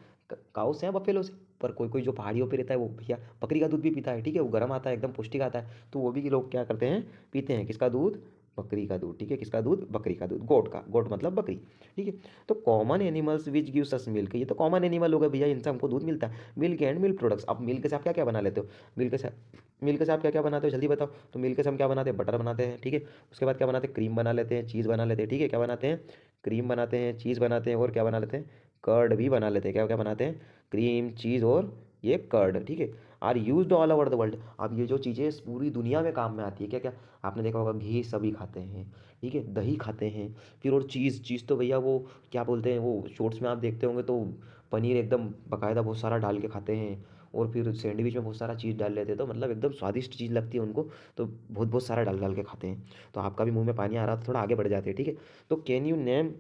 S1: काऊ से या बफेलो से। पर कोई कोई जो पहाड़ियों पे रहता है वो भैया बकरी का दूध भी पीता है, ठीक है, वो गर्म आता है, एकदम पौष्टिक आता है, तो वो भी लोग क्या करते हैं, पीते हैं, किसका दूध, बकरी का दूध, ठीक है, किसका दूध, बकरी का दूध, गोट का, गोट मतलब बकरी, ठीक है। तो common animals which gives us milk, ये तो कॉमन एनिमल हो गए भैया, इनसे हमको दूध मिलता है। मिल्क एंड मिल्क प्रोडक्ट्स, अब मिल्क से आप क्या क्या बना लेते हो, मिल्क से आप क्या क्या बनाते हो जल्दी बताओ। तो मिल्क से हम क्या बनाते हैं, बटर बनाते हैं, ठीक है। उसके बाद क्या बनाते हैं, क्रीम बना लेते हैं, चीज़ बना लेते हैं, ठीक है, क्या बनाते हैं, क्रीम बनाते हैं, चीज़ बनाते हैं, और क्या बना लेते हैं, कर्ड भी बना लेते हैं। क्या क्या बनाते हैं, क्रीम, चीज़ और ये कर्ड, ठीक है। Are used all over the world. अब ये जो चीज़ें पूरी दुनिया में काम में आती है, क्या क्या, आपने देखा होगा घी सभी खाते हैं, ठीक है, दही खाते हैं, फिर और चीज़, चीज़ तो भैया वो क्या बोलते हैं, वो शॉर्ट्स में आप देखते होंगे तो पनीर एकदम बकायदा बहुत सारा डाल के खाते हैं, और फिर सैंडविच में बहुत सारा चीज़ डाल लेते हैं, तो मतलब एकदम स्वादिष्ट चीज़ लगती है उनको, तो बहुत बहुत सारा डाल डाल के खाते हैं। तो आपका भी मुंह में पानी आ रहा था, थोड़ा आगे बढ़ जाते हैं, ठीक है। तो can you name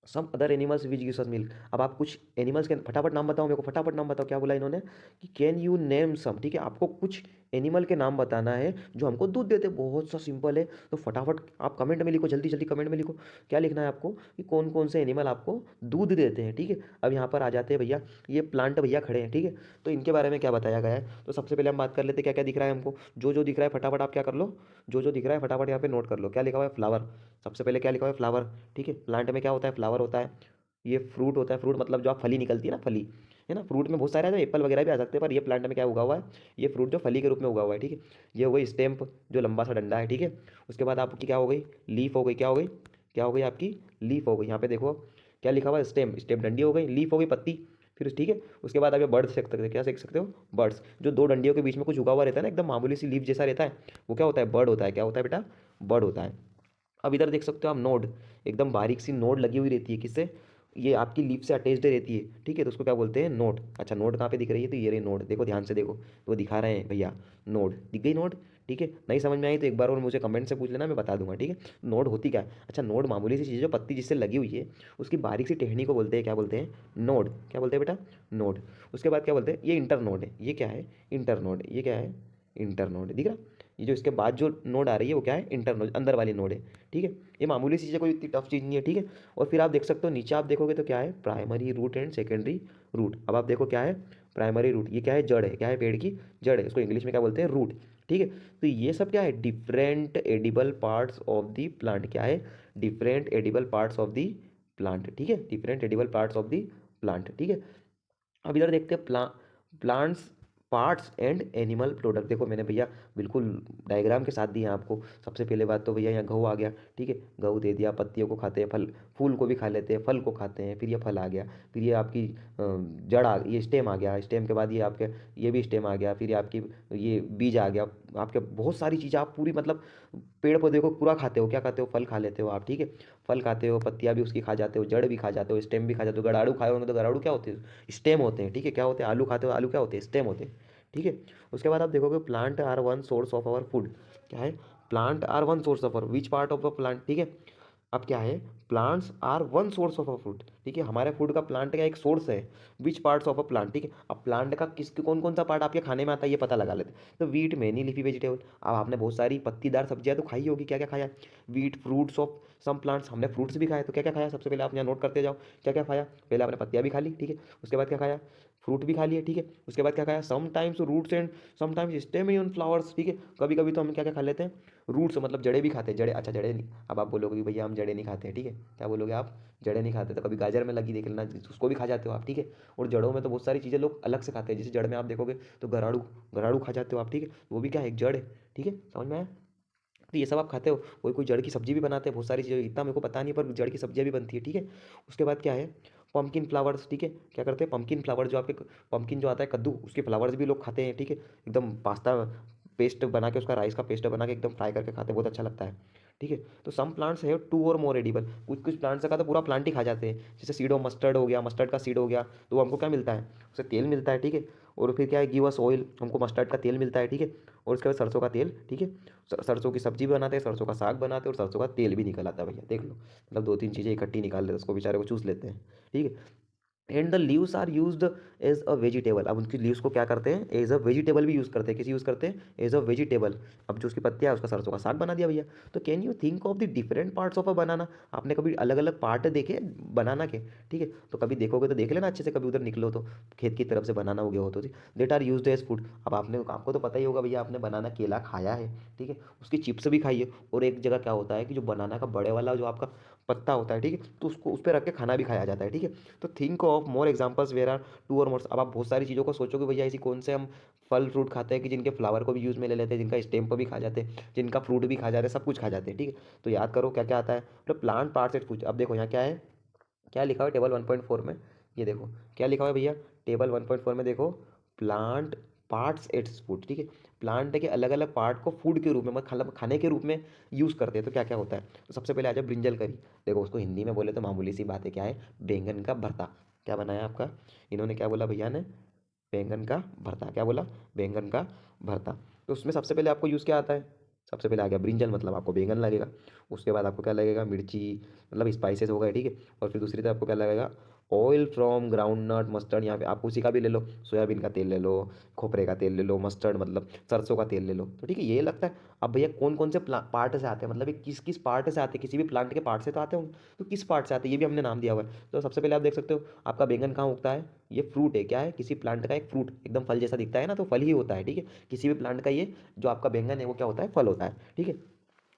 S1: some other animals which gives us milk. अब आप कुछ एनिमल्स के फटाफट नाम बताओ मेरे को, फटाफट नाम बताओ, क्या बोला इन्होंने कि कैन यू नेम सम, ठीक है, आपको कुछ एनिमल के नाम बताना है जो हमको दूध देते हैं। बहुत सा सिंपल है, तो फटाफट आप कमेंट में लिखो, जल्दी जल्दी कमेंट में लिखो, क्या लिखना है आपको कि कौन कौन से एनिमल आपको दूध देते हैं, ठीक है। अब यहाँ पर आ जाते हैं भैया, ये प्लांट भैया खड़े हैं, ठीक है, तो इनके बारे में क्या बताया गया है। तो सबसे पहले हम बात कर लेते हैं क्या क्या दिख रहा है हमको, जो जो दिख रहा है फटाफट आप क्या कर लो, जो जो दिख रहा है फटाफट यहाँ पे नोट कर लो। क्या लिखा हुआ है, फ्लावर, सबसे पहले क्या लिखा हुआ है, फ्लावर, ठीक है। प्लांट में क्या होता है, फ्लावर होता है। ये फ्रूट होता है, फ्रूट मतलब जो आप फली निकलती है ना, फली, है ना, फ्रूट में बहुत सारे हैं, एप्पल वगैरह भी आ सकते हैं, पर ये प्लांट में क्या उगा हुआ है, ये फ्रूट जो फली के रूप में उगा हुआ है, ठीक है। ये हो गई स्टेम्प, जो लंबा सा डंडा है, ठीक है। उसके बाद आपकी क्या हो गई, लीफ हो गई, क्या हो गई, क्या हो गई आपकी, लीफ हो गई। यहाँ पे देखो क्या लिखा हुआ है, स्टेम, स्टेम डंडी हो गई, लीफ हो गई पत्ती, फिर ठीक है। उसके बाद आप ये बर्ड्स सीख सकते हैं, क्या सीख सकते हो, बर्ड्स, जो दो डंडियों के बीच में कुछ उगा हुआ रहता है ना, एकदम मामूली सी लीफ जैसा रहता है, वो क्या होता है, बर्ड होता है। क्या होता है बेटा, बर्ड होता है। अब इधर देख सकते हो आप नोड, एकदम बारीक सी नोड लगी हुई रहती है, किससे, ये आपकी लीफ से अटैच्ड रहती है, ठीक है, तो उसको क्या बोलते हैं, नोड। अच्छा नोड कहाँ पे दिख रही है, तो ये रही नोड, देखो ध्यान से देखो, तो वो दिखा रहे हैं भैया, नोड दिख गई नोड, ठीक है। नहीं समझ में आई तो एक बार और मुझे कमेंट से पूछ लेना, मैं बता दूंगा, ठीक है। नोड होती क्या है, अच्छा नोड मामूली सी चीज़ है, जो पत्ती जिससे लगी हुई है, उसकी बारीक सी टहनी को बोलते हैं, क्या बोलते हैं, नोड। क्या बोलते हैं बेटा, नोड। उसके बाद क्या बोलते हैं, ये इंटर नोड है, ये क्या है, इंटर नोड, ये क्या है, इंटर नोड, दिख रहा? ये जो इसके बाद जो नोड आ रही है वो क्या है? इंटर नोड, अंदर वाली नोड है, ठीक है। ये मामूली चीज़ है, कोई इतनी टफ चीज़ नहीं है, ठीक है। और फिर आप देख सकते हो नीचे आप देखोगे तो क्या है? Primary root and secondary root. अब आप देखो क्या है? प्राइमरी रूट, ये क्या है? जड़ है, क्या है? पेड़ की जड़ है, इसको इंग्लिश में क्या बोलते हैं? रूट, ठीक है। तो ये सब क्या है? Different edible parts of the plant, क्या है? Different edible parts of the plant, ठीक है, different edible parts of the plant, ठीक है। अब इधर देखते हैं plants parts and animal product. देखो मैंने भैया बिल्कुल डायग्राम के साथ दिया आपको। सबसे पहले बात तो भैया यहाँ गहू आ गया, ठीक है। गहू दे दिया, पत्तियों को खाते हैं, फल फूल को भी खा लेते हैं, फल को खाते हैं, फिर ये फल आ गया, फिर ये आपकी जड़ आ, ये स्टेम आ गया, स्टेम के बाद ये आपके ये भी स्टेम आ गया, फिर ये आपकी ये बीज आ गया। आपके बहुत सारी चीज़ें आप पूरी मतलब पेड़ पौधे को पूरा खाते हो। क्या खाते हो? फल खा लेते हो आप, ठीक है। फल खाते हो, पत्तियाँ भी उसकी खा जाते हो, जड़ भी खा जाते हो, स्टेम भी खा जाते हो। गड़ाड़ू खाए होंगे तो गड़ाड़ू क्या होते हैं? स्टेम होते हैं, ठीक है। क्या होते हैं? आलू खाते हो, आलू क्या होते हैं? स्टेम होते हैं, ठीक है। उसके बाद आप देखोगे plant are one source of our food. क्या है? Plant are one source of our, which part of a plant, ठीक है। अब क्या है? Plants are one source of a food, ठीक है। हमारे फूड का प्लांट का एक सोर्स है। Which parts of a plant, ठीक है। अब प्लांट का किस कौन कौन सा पार्ट आपके खाने में आता है ये पता लगा लेते हैं। तो वीट, मेनी लीफी वेजिटेबल। अब आपने बहुत सारी पत्तीदार सब्जियां तो खाई होगी, क्या क्या खाया? Wheat, fruits of some plants, हमने फ्रूट्स भी खाए। तो क्या क्या खाया? सबसे पहले आप यहाँ नोट करते जाओ, क्या क्या खाया? पहले आपने पत्तियां भी खा ली, ठीक है। उसके बाद क्या खाया? फ्रूट भी खा लिए, ठीक है। उसके बाद क्या खाया? Sometimes roots and sometimes stem on flowers, ठीक है। कभी कभी तो हम क्या क्या खा लेते हैं? रूट्स मतलब जड़ें भी खाते हैं। जड़ें, अच्छा जड़ें नहीं। अब आप बोलोगे कि भैया हम जड़ें नहीं खाते हैं, ठीक है। क्या बोलोगे आप? जड़ें नहीं खाते। तो कभी गाजर में लगी देख लेना, उसको भी खा जाते हो आप, ठीक है। और जड़ों में तो बहुत सारी चीज़ें लोग अलग से खाते हैं। जैसे जड़ में आप देखोगे तो गराड़ू, गराड़ू खा जाते हो आप, ठीक है। वो भी क्या है? एक जड़ है, ठीक है। समझ में आया? तो ये सब आप खाते हो। कोई कोई जड़ की सब्जी भी बनाते हैं, बहुत सारी चीज़ें, इतना मेरे को पता नहीं, पर जड़ की सब्जियाँ भी बनती है, ठीक है। उसके बाद क्या है? पम्पकिन फ्लावर्स, ठीक है। क्या करते हैं? पम्पकिन फ्लावर जो आपके पम्पकिन जो आता है कद्दू, उसके फ्लावर्स भी लोग खाते हैं, ठीक है। एकदम पास्ता पेस्ट बना के, उसका राइस का पेस्ट बना के एकदम फ्राई करके खाते हैं, बहुत अच्छा लगता है, ठीक है। तो सम प्लांट्स है टू और मोर एडिबल। कुछ कुछ प्लांट्स का तो पूरा प्लांट ही खा जाते हैं। जैसे सीड ऑफ मस्टर्ड हो गया, मस्टर्ड का सीड हो गया, तो वो हमको क्या मिलता है? उससे तेल मिलता है, ठीक है। और फिर क्या है? गिव अस ऑयल, हमको मस्टर्ड का तेल मिलता है, ठीक है। और उसके बाद सरसों का तेल, ठीक है। सरसों की सब्जी भी बनाते हैं, सरसों का साग बनाते हैं, और सरसों का तेल भी निकल आता है भैया, देख लो। मतलब दो तीन चीज़ें इकट्ठी निकाल लेते हैं, उसको बेचारे को चूस लेते हैं, ठीक है। And the leaves are used as a vegetable. अब उनकी लीव्स को क्या करते हैं? एज अ वेजिटेबल भी यूज़ करते हैं। किसी यूज़ करते हैं? As a vegetable. अब जो उसकी पत्तियाँ है उसका सरसों का साग बना दिया भैया। तो can you think of the different parts of a banana? आपने कभी अलग अलग पार्ट देखे बनाना के, ठीक है। तो कभी देखोगे तो देख लेना अच्छे से, कभी उधर निकलो तो खेत की तरफ से बनाना हो गया हो तो, that are used as food. अब आपको तो पता ही होगा भैया, आपने बनाना केला खाया है, ठीक है। उसकी चिप्स भी खाई है। और एक जगह क्या होता है कि जो बनाना का बड़े वाला जो आपका पत्ता होता है, ठीक है, तो उसको उस पर रख के खाना भी खाया जाता है, ठीक है। तो think of more examples where are two or more. अब आप बहुत सारी चीज़ों को सोचोगे भैया, ऐसी कौन से हम फल फ्रूट खाते हैं कि जिनके फ्लावर को भी यूज़ में ले लेते हैं, जिनका स्टेम को भी खा जाते हैं, जिनका फ्रूट भी खा जाते हैं, सब कुछ खा जाते हैं, ठीक है। तो याद करो क्या क्या आता है। तो प्लांट पार्ट्स एट फूड। अब देखो यहाँ क्या है? क्या लिखा हुआ है टेबल 1.4 में? ये देखो क्या लिखा हुआ है भैया टेबल 1.4 में, देखो प्लांट पार्ट्स एट्स फूड, ठीक है। प्लांट के अलग अलग पार्ट को फूड के रूप में, मतलब खाने के रूप में यूज़ करते हैं। तो क्या क्या होता है? तो सबसे पहले आ जाए ब्रिंजल करी। देखो उसको हिंदी में बोले तो मामूली सी बात है, क्या है? बैंगन का भरता। क्या बनाया आपका? इन्होंने क्या बोला भैया ने? बैंगन का भरता। क्या बोला? बैंगन का भरता। तो उसमें सबसे पहले आपको यूज़ क्या आता है? सबसे पहले आ गया ब्रिंजल, मतलब आपको बैंगन लगेगा। उसके बाद आपको क्या लगेगा? मिर्ची, मतलब स्पाइसेस हो गए, ठीक है। और फिर दूसरी तरफ आपको क्या लगेगा? Oil from groundnut mustard. यहाँ पे आप उसी का भी ले लो, सोयाबीन का तेल ले लो, खोपरे का तेल ले लो, मस्टर्ड मतलब सरसों का तेल ले लो, तो ठीक है। ये लगता है। अब भैया कौन कौन से पार्ट से आते हैं, मतलब ये किस किस पार्ट से आते हैं? किसी भी प्लांट के पार्ट से तो आते होंगे, तो किस पार्ट से आते हैं ये भी हमने नाम दिया हुआ है। तो सबसे पहले आप देख सकते हो आपका बैंगन कहाँ उगता है? ये फ्रूट है, क्या है? किसी प्लांट का एक फ्रूट, एकदम फल जैसा दिखता है ना, तो फल ही होता है, ठीक है। किसी भी प्लांट का ये जो आपका बैंगन है वो क्या होता है? फल होता है, ठीक है।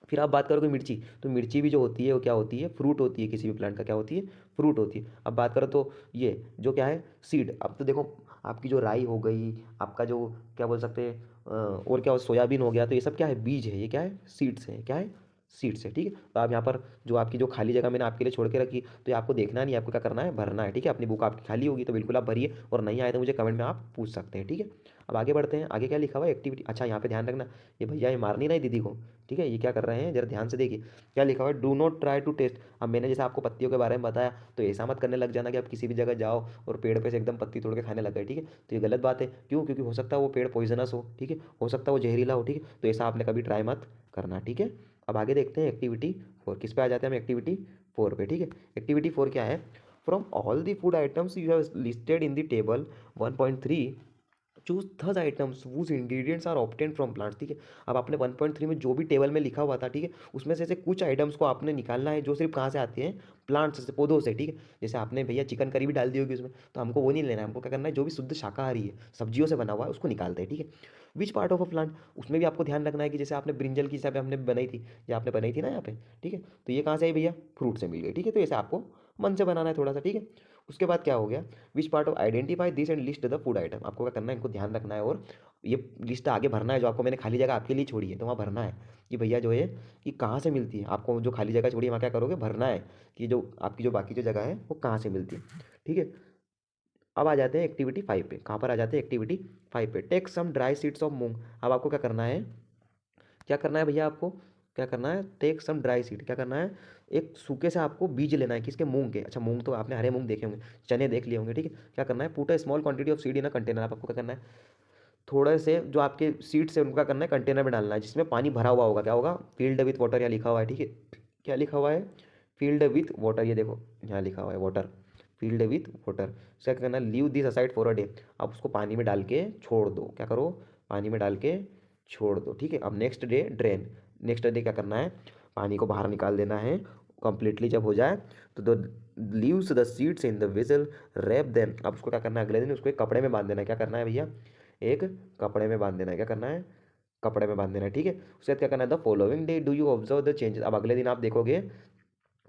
S1: फिर आप बात करोगे मिर्ची, तो मिर्ची भी जो होती है वो क्या होती है? फ्रूट होती है। किसी भी प्लांट का क्या होती है? फ्रूट होती है। अब बात करो तो ये जो क्या है? सीड। अब तो देखो आपकी जो राई हो गई, आपका जो क्या बोल सकते हैं और क्या सोयाबीन हो गया, तो ये सब क्या है? बीज है। ये क्या है? सीड्स है। क्या है? सीड्स है, ठीक है। तो आप यहाँ पर जो आपकी जो खाली जगह मैंने आपके लिए छोड़ के रखी, तो ये आपको देखना नहीं, आपको क्या करना है? भरना है, ठीक है। अपनी बुक आपकी खाली होगी तो बिल्कुल आप भरिए, और नहीं आए तो मुझे कमेंट में आप पूछ सकते हैं, ठीक है। अब आगे बढ़ते हैं। आगे क्या लिखा हुआ है? एक्टिविटी। अच्छा यहाँ पे ध्यान रखना, ये भैया ये मार नहीं रहे दीदी को, ठीक है। ये क्या कर रहे हैं जरा ध्यान से देखिए। क्या लिखा हुआ है? Do not try to taste. अब मैंने जैसे आपको पत्तियों के बारे में बताया, तो ऐसा मत करने लग जाना कि आप किसी भी जगह जाओ और पेड़ पे से एकदम पत्ती तोड़ के खाने लग गए, ठीक है। तो ये गलत बात है। क्यों? क्योंकि हो सकता है वो पेड़ पॉइजनस हो, ठीक है। हो सकता है वो जहरीला हो, ठीक है। तो ऐसा आपने कभी ट्राई मत करना, ठीक है। अब आगे देखते हैं एक्टिविटी 4। किस पे आ जाते हैं हम? एक्टिविटी 4 पे, ठीक है। एक्टिविटी 4 क्या है? From all the food items you have listed in the table 1.3, choose those items whose ingredients are obtain from plants. ठीक है, अब आपने 1.3 में जो भी टेबल में लिखा हुआ था, ठीक है, उसमें से कुछ आइटम्स को आपने निकालना है जो सिर्फ कहाँ से आते हैं, प्लांट्स से, पौधों से। ठीक है, जैसे आपने भैया चिकन करी भी डाल दी होगी उसमें, तो हमको वो नहीं लेना है, हमको क्या करना है, जो भी शुद्ध शाकाहारी है, सब्जियों से बना हुआ है, उसको निकालते हैं। ठीक है, विच पार्ट ऑफ अ प्लांट, उसमें भी आपको ध्यान रखना है कि जैसे आपने ब्रिंजल की हिसाब से हमने बनाई थी, ये आपने बनाई थी ना यहाँ पे, ठीक है, तो ये कहाँ से आई भैया, फ्रूट से मिल गई। ठीक है, तो ऐसे आपको मन से बनाना है थोड़ा सा। ठीक है, उसके बाद क्या हो गया, विच part of identify this and list the food item, आपको क्या करना है, इनको ध्यान रखना है और ये लिस्ट आगे भरना है, जो आपको मैंने खाली जगह आपके लिए छोड़ी है तो वहाँ भरना है कि भैया जो है कि कहाँ से मिलती है, आपको जो खाली जगह छोड़ी है वहाँ क्या करोगे, भरना है कि जो आपकी जो बाकी जो जगह है वो कहाँ से मिलती है। ठीक है, अब आ जाते हैं एक्टिविटी 5 पे। कहाँ पर आ जाते हैं, एक्टिविटी 5 पे। Take some dry seeds of moong. अब आपको क्या करना है, क्या करना है भैया, आपको क्या करना है, टेक सम ड्राई सीड, क्या करना है, एक सूखे से आपको बीज लेना है, किसके, मूंग के। अच्छा, मूंग तो आपने हरे मूंग देखे होंगे, चने देख लिए होंगे। ठीक है, क्या करना है, put a small quantity of seed in a container. आपको क्या करना है, थोड़े से जो आपके सीड्स है उनका करना है कंटेनर में डालना है जिसमें पानी भरा हुआ होगा। क्या होगा, फील्ड विथ वाटर, यहाँ लिखा हुआ है। ठीक है, क्या लिखा हुआ है, फील्ड विथ वाटर, ये देखो यहाँ लिखा हुआ है वाटर, फील्ड विथ वाटर। क्या करना है, leave this aside for a day, आप उसको पानी में डाल के छोड़ दो। क्या करो, पानी में डाल के छोड़ दो। ठीक है, अब next day drain, next day क्या करना है, पानी को बाहर निकाल देना है कंप्लीटली। जब हो जाए तो leaves the seeds in the vessel, wrap them, अब उसको क्या करना है, अगले दिन उसको एक कपड़े में बांध देना है। क्या करना है भैया, एक कपड़े में बांध देना है। क्या करना है, कपड़े में बांध देना है। ठीक है, उसके बाद क्या करना है, the following day do you observe the changes. अब अगले दिन आप देखोगे,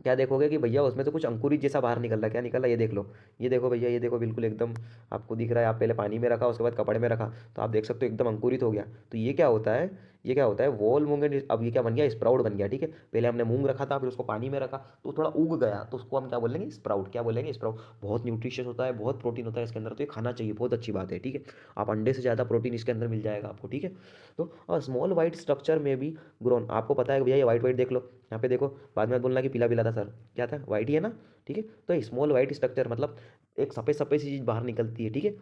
S1: क्या देखोगे कि भैया उसमें से कुछ अंकुरित जैसा बाहर निकल रहा है। क्या निकल रहा है, ये देख लो, ये देखो भैया, ये देखो बिल्कुल एकदम आपको दिख रहा है। आप पहले पानी में रखा, उसके बाद कपड़े में रखा, तो आप देख सकते हो एकदम अंकुरित हो गया। तो ये क्या होता है, ये क्या होता है, वॉल मूंग अब ये क्या बन गया, स्प्राउट बन गया। ठीक है, पहले हमने मूंग रखा था, फिर उसको पानी में रखा तो थोड़ा उग गया, तो उसको हम क्या बोलेंगे, स्प्राउट। क्या बोलेंगे, स्प्राउट। बहुत न्यूट्रिशियस होता है, बहुत प्रोटीन होता है इसके अंदर, तो ये खाना चाहिए, बहुत अच्छी बात है। ठीक है, आप अंडे से ज़्यादा प्रोटीन इसके अंदर मिल जाएगा आपको। ठीक है, तो स्मॉल वाइट स्ट्रक्चर में भी ग्रोन, आपको पता है भैया, ये वाइट वाइट देख लो यहाँ पे, देखो बाद में मत बोलना कि पीला पीला था सर, क्या था, वाइट ही है ना। ठीक है, तो स्मॉल वाइट स्ट्रक्चर मतलब एक सफ़ेद सफ़ेद सी चीज़ बाहर निकलती है। ठीक है,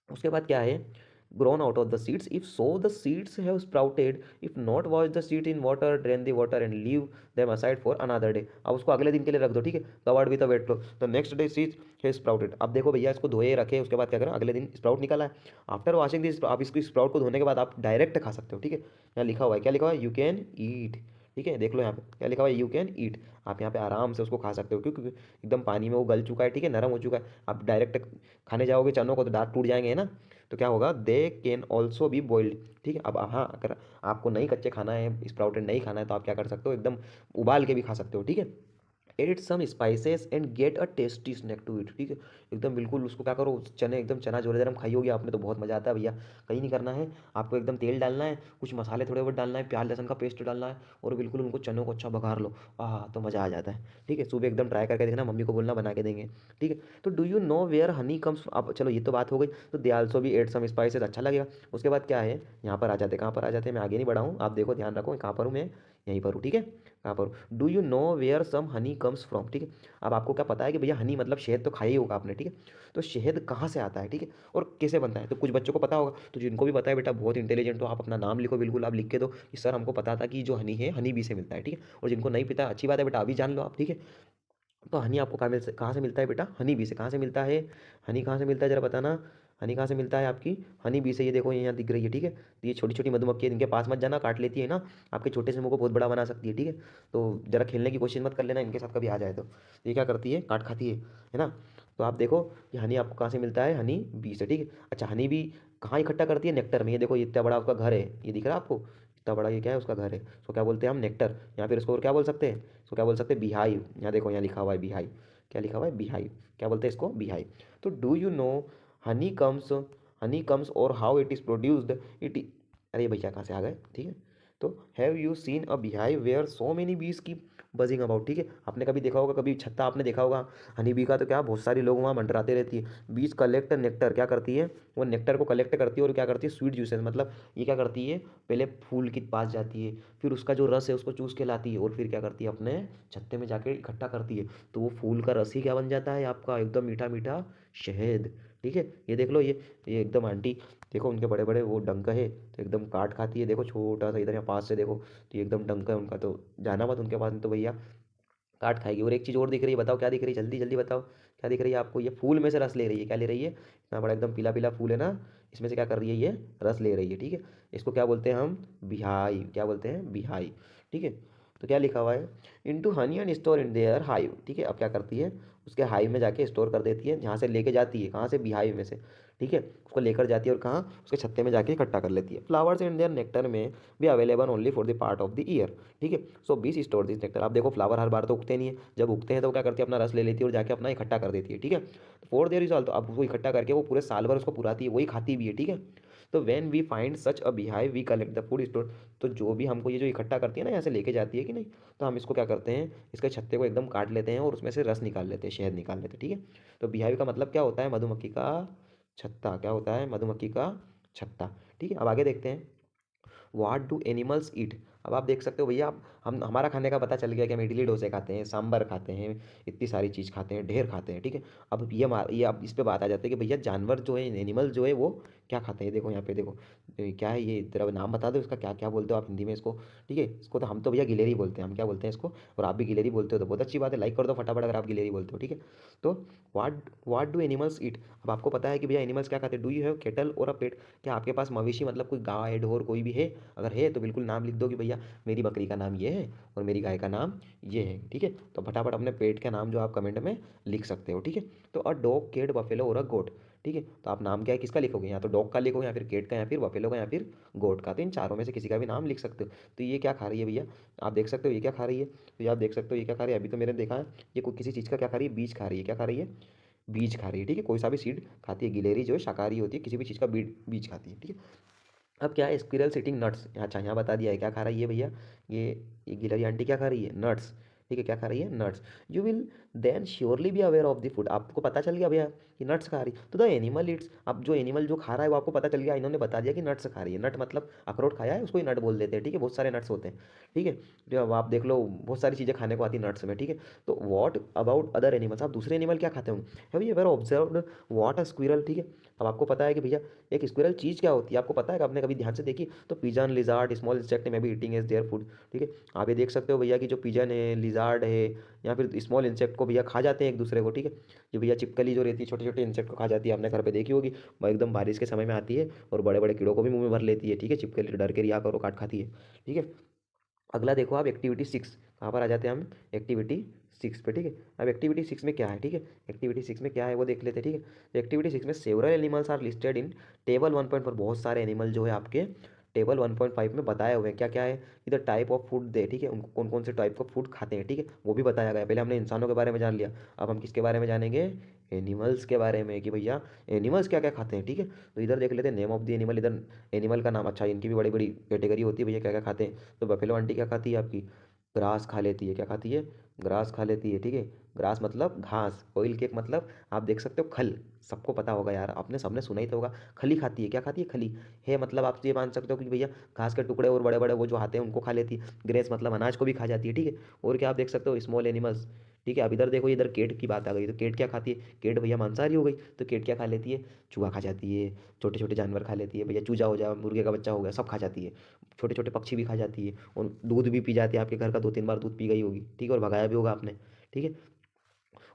S1: उसके बाद क्या है, grown out of the seeds, if so the seeds have sprouted, if not wash the seed in water, drain the water and leave them aside for another day। अब उसको अगले दिन के लिए रख दो। ठीक है, covered with a wet cloth, तो नेक्स्ट डे सीड्स है स्प्राउटेड। अब देखो भैया, इसको धोए रखे, उसके बाद क्या करें, अगले दिन स्प्राउट निकाला है। आफ्टर वॉशिंग दिस, आप इसको स्प्राउट को धोने के बाद आप डायरेक्ट खा सकते हो। ठीक है, यहाँ लिखा हुआ है, क्या लिखा हुआ है, यू कैन ईट। ठीक है, देख लो यहाँ पे क्या लिखा हुआ है, यू कैन ईट। आप यहाँ पे आराम से उसको खा सकते हो, क्योंकि एकदम पानी में वो गल चुका है। ठीक है, नरम हो चुका है। आप डायरेक्ट खाने जाओगे चनों को तो दांत टूट जाएंगे, है ना। तो क्या होगा, they can also be boiled. ठीक है, अब हाँ, अगर आपको नहीं कच्चे खाना है, स्प्राउटेड नहीं खाना है, तो आप क्या कर सकते हो, एकदम उबाल के भी खा सकते हो। ठीक है, add some spices and get a tasty snack to eat. ठीक है, एकदम बिल्कुल उसको क्या करो, चने एकदम चना जोरदार खाई होगी आपने तो बहुत मज़ा आता है भैया। कहीं नहीं करना है आपको, एकदम तेल डालना है, कुछ मसाले थोड़े बहुत डालना है, प्याज लहसुन का पेस्ट डालना है, और बिल्कुल उनको चनों को अच्छा बघार लो। तो मज़ा आ जाता है। ठीक है, सुबह एकदम ट्राई करके देखना, मम्मी को बोलना बना के देंगे। ठीक है, तो do you know where honey comes, अब चलो ये तो बात हो गई, तो दे आल्सो भी एड सम स्पाइसेस, अच्छा लगेगा। उसके बाद क्या है, यहाँ पर आ जाते हैं, कहाँ पर आ जाते हैं, मैं आगे नहीं बढ़ा हूँ, आप देखो ध्यान रखो कहाँ पर हूँ मैं, यहीं पर हूँ। ठीक है, कहाँ पर हूँ, do you know where some honey comes from. ठीक है, अब आपको क्या पता है कि भैया हनी मतलब शहद, तो खाया ही होगा आपने। ठीक है, तो शहद कहाँ से आता है, ठीक है, और कैसे बनता है, तो कुछ बच्चों को पता होगा, तो जिनको भी पता है बेटा बहुत इंटेलिजेंट हो, आप अपना नाम लिखो, बिल्कुल आप लिख के दो कि सर हमको पता था कि जो हनी है हनी बी से मिलता है। ठीक है, और जिनको नहीं पता, अच्छी बात है बेटा, अभी जान लो आप। ठीक है, तो हनी आपको कहाँ से मिलता है बेटा, हनी बी से। कहाँ से मिलता है, हनी कहाँ से मिलता है, जरा बताना, हनी कहाँ से मिलता है आपकी, हनी बी से। ये देखो ये यहाँ दिख रही है। ठीक है, तो ये छोटी छोटी मधुमक्खी है, इनके पास मत जाना, काट लेती है ना, आपके छोटे से मुंह को बहुत बड़ा बना सकती है। ठीक है, तो जरा खेलने की कोशिश मत कर लेना इनके साथ, कभी आ जाए तो ये क्या करती है, काट खाती है ना। तो आप देखो कि हनी आपको कहाँ से मिलता है, हनी बी से। ठीक है, अच्छा हनी बी कहाँ इकट्ठा करती है, नेक्टर में। ये देखो ये इतना बड़ा उसका घर है, ये दिख रहा है आपको, इतना बड़ा ये क्या है, उसका घर है, उसको क्या बोलते हैं हम, नेक्टर, या फिर उसको और क्या बोल सकते हैं, इसको क्या बोल सकते हैं, बिहाइव। यहाँ देखो यहाँ लिखा हुआ है बिहाइव, क्या लिखा हुआ है, बिहाइव, क्या बोलते हैं इसको, बिहाइव। तो do you know honey comes, honey comes और how it is produced, it, अरे भैया कहाँ से आ गए। ठीक है, तो have you seen a beehive where so many bees की बजिंग अबाउट। ठीक है, आपने कभी देखा होगा, कभी छत्ता आपने देखा होगा हनी बी का, तो क्या बहुत सारे लोग वहाँ मंडराते रहती है। बीज कलेक्ट नेक्टर, क्या करती है, वो नेक्टर को कलेक्ट करती है और क्या करती है, स्वीट जूसेस, मतलब ये क्या करती है, पहले फूल के पास जाती है, फिर उसका जो रस है उसको चूस के लाती है, और फिर क्या करती है, अपने छत्ते में जाके इकट्ठा करती है, तो वो फूल का रस ही क्या बन जाता है आपका, एकदम मीठा मीठा शहद। ठीक है, ये देख लो, ये एकदम आंटी, देखो उनके बड़े बड़े वो डंक है, तो एकदम काट खाती है, देखो छोटा सा इधर यहाँ पास से देखो, तो ये एकदम डंक है उनका, तो जाना मत उनके पास, नहीं तो भैया काट खाएगी। और एक चीज़ और दिख रही है, बताओ क्या दिख रही है, जल्दी जल्दी बताओ क्या दिख रही है आपको। ये फूल में से रस ले रही है। क्या ले रही है, इतना बड़ा एकदम पीला पीला फूल है ना, इसमें से क्या कर रही है, ये रस ले रही है। ठीक है, इसको क्या बोलते हैं हम, बिहाई। क्या बोलते हैं, बिहाई। ठीक है, तो क्या लिखा हुआ है, into honey and store in their hive. ठीक है, अब क्या करती है, उसके हाइव में जाके स्टोर कर देती है, जहाँ से लेके जाती है, कहाँ से, बिहाइव में से। ठीक है, उसको लेकर जाती है और कहाँ, उसके छत्ते में जाके इकट्ठा कर लेती है। फ्लावर्स एंड देयर नेक्टर में भी available only for the part of the year. ठीक है, सो बीस स्टोर दिस नेक्टर। आप देखो फ्लावर हर बार तो उगते नहीं है, जब उगते हैं तो वो क्या करती है, अपना रस ले लेती है और जाके अपना इकट्ठा कर देती है। ठीक है, फॉर देयर इज ऑल्सो, अब उसको इकट्ठा करके वो पूरे साल भर उसको पुराती है, वही खाती भी है। ठीक है, तो when we find such a beehive we collect the food store. तो जो भी हमको ये जो इकट्ठा करती है ना, यहाँ से लेके जाती है कि नहीं, तो हम इसको क्या करते हैं, इसके छत्ते को एकदम काट लेते हैं और उसमें से रस निकाल लेते हैं, शहद निकाल लेते हैं। ठीक है, तो बिहाइव का मतलब क्या होता है, मधुमक्खी का छत्ता। क्या होता है, मधुमक्खी का छत्ता। ठीक है, अब आगे देखते हैं, व्हाट डू एनिमल्स ईट। अब आप देख सकते हो भैया, आप हम हमारा खाने का पता चल गया कि हम इडली डोसे खाते हैं, सांभर खाते हैं, इतनी सारी चीज़ खाते हैं, ढेर खाते हैं। ठीक है, अब ये अब इस पे बात आ जाती है कि भैया जानवर जो है, एनिमल जो है वो क्या खाते हैं। देखो यहाँ पे देखो, क्या है ये, तेरा नाम बता दो इसका, क्या क्या बोलते हो आप हिंदी में इसको। ठीक है, इसको तो हम तो भैया गिलेरी बोलते हैं, हम क्या बोलते हैं इसको, और आप भी गिलेरी बोलते हो तो बहुत अच्छी बात है, लाइक कर दो फटाफट अगर आप गिलेरी बोलते हो। ठीक है, तो व्हाट डू एनिमल्स ईट। अब आपको पता है कि भैया एनिमल्स क्या खाते हैं, डू यू हैव केटल और अ पेट। क्या आपके पास मवेशी मतलब कोई गाय ढोर कोई भी है, अगर है तो बिल्कुल नाम लिख दो कि भैया मेरी बकरी का नाम ये है और मेरी गाय का नाम ये है। ठीक है, तो फटाफट अपने पेट का नाम जो आप कमेंट में लिख सकते हो। ठीक है, तो अ डॉग, कैट, बफेलो और अ गोट। ठीक है, तो आप नाम क्या है, किसका लिखोगे, या तो डॉग का लिखोगे, या फिर कैट का, या फिर बफेलो का, या फिर गोट का। तो इन चारों में से किसी का भी नाम लिख सकते हो। तो ये क्या खा रही है भैया, आप देख सकते हो ये क्या खा रही है, तो ये आप देख सकते हो ये क्या खा रही है, अभी तो मैंने देखा है ये कोई किसी चीज़ का क्या खा रही है, बीज खा रही है। क्या खा रही है, बीज खा रही है। ठीक है, कोई सा भी सीड खाती है, गिलेरी जो है शाकाहारी होती है, किसी भी चीज़ का बीज खाती है। ठीक है, अब क्या है, स्क्विरल सिटिंग नट्स। अच्छा यहाँ बता दिया है क्या खा रही है भैया, ये गिलहरी आंटी क्या खा रही है, नट्स। ठीक है, क्या खा रही है, nuts. You will then surely be aware of the food. आपको पता चल गया भैया कि नट्स खा रही, तो द एनिमल इट्स। अब जो एनिमल जो खा रहा है वो आपको पता चल गया, इन्होंने बता दिया कि नट्स खा रही है। नट मतलब अखरोट खाया है, उसको ही नट बोल देते हैं। ठीक है, बहुत सारे नट्स होते हैं। ठीक है, जो अब आप देख लो बहुत सारी चीज़ें खाने को आती है नट्स में। ठीक है, तो वॉट अबाउट अदर एनिमल्स, आप दूसरे एनिमल क्या खाते होंगे, have you ever observed what a squirrel. ठीक है, अब आपको पता है कि भैया एक स्क्विरल चीज़ क्या होती है, आपको पता है कि आपने कभी ध्यान से देखी, तो पिजन, लिजार्ड, स्मॉल इंसेक्ट में भी ईटिंग इज देयर फूड। ठीक है, आप ये देख सकते हो भैया कि जो पिजन है, लिजार्ड है, या फिर स्मॉल इंसेक्ट को भैया खा जाते हैं एक दूसरे को। ठीक है, ये भैया छिपकली जो रहती है, छोटे छोटे इंसेक्ट को खा जाती है, आपने घर पे देखी होगी, वो एकदम बारिश के समय में आती है और बड़े बड़े कीड़ों को भी मुंह में भर लेती है। ठीक है, छिपकली डर के रिया करो, काट खाती है। ठीक है, अगला देखो आप, एक्टिविटी सिक्स, कहाँ पर आ जाते हैं हम, एक्टिविटी सिक्स पे। ठीक है, अब एक्टिविटी सिक्स में क्या है, ठीक है, एक्टिविटी सिक्स में क्या है वो देख लेते हैं। ठीक है, तो एक्टिविटी सिक्स में several animals are listed in table 1.4। बहुत सारे एनिमल जो है आपके टेबल 1.5 में बताए हुए हैं। क्या क्या है, इधर टाइप ऑफ फूड दे। ठीक है, उनको कौन कौन से टाइप का फूड खाते हैं, ठीक है, वो भी बताया गया है। पहले हमने इंसानों के बारे में जान लिया, अब हम किसके बारे में जानेंगे, एनिमल्स के बारे में, कि भैया एनिमल्स क्या क्या खाते हैं। ठीक है, तो इधर देख लेते हैं नेम ऑफ द एनिमल, इधर एनिमल का नाम। अच्छा, इनकी भी बड़ी बड़ी कैटेगरी होती है भैया, क्या क्या खाते हैं। तो बफेलो आंटी क्या खाती है आपकी, ग्रास खा लेती है। क्या खाती है, ग्रास खा लेती है। ठीक है, ग्रास मतलब घास, ऑयल केक मतलब आप देख सकते हो खल, सबको पता होगा यार, आपने सबने सुना ही तो होगा। खली खाती है। क्या खाती है, खली है, मतलब आप ये मान सकते हो कि भैया घास के टुकड़े और बड़े बड़े वो जो आते हैं उनको खा लेती है। ग्रेस मतलब अनाज को भी खा जाती है। ठीक है, और क्या आप देख सकते हो, स्मॉल एनिमल्स। ठीक है, अब इधर देखो, इधर केट की बात आ गई, तो केट क्या खाती है, केट भैया मांसाहारी हो गई, तो केट क्या खा लेती है, चूहा खा जाती है, छोटे छोटे जानवर खा लेती है भैया, चूजा हो जा, मुर्गे का बच्चा हो गया, सब खा जाती है। छोटे छोटे पक्षी भी खा जाती है, और दूध भी पी जाती है, आपके घर का 2-3 बार दूध पी गई होगी। ठीक है, और भगाया भी होगा आपने। ठीक है,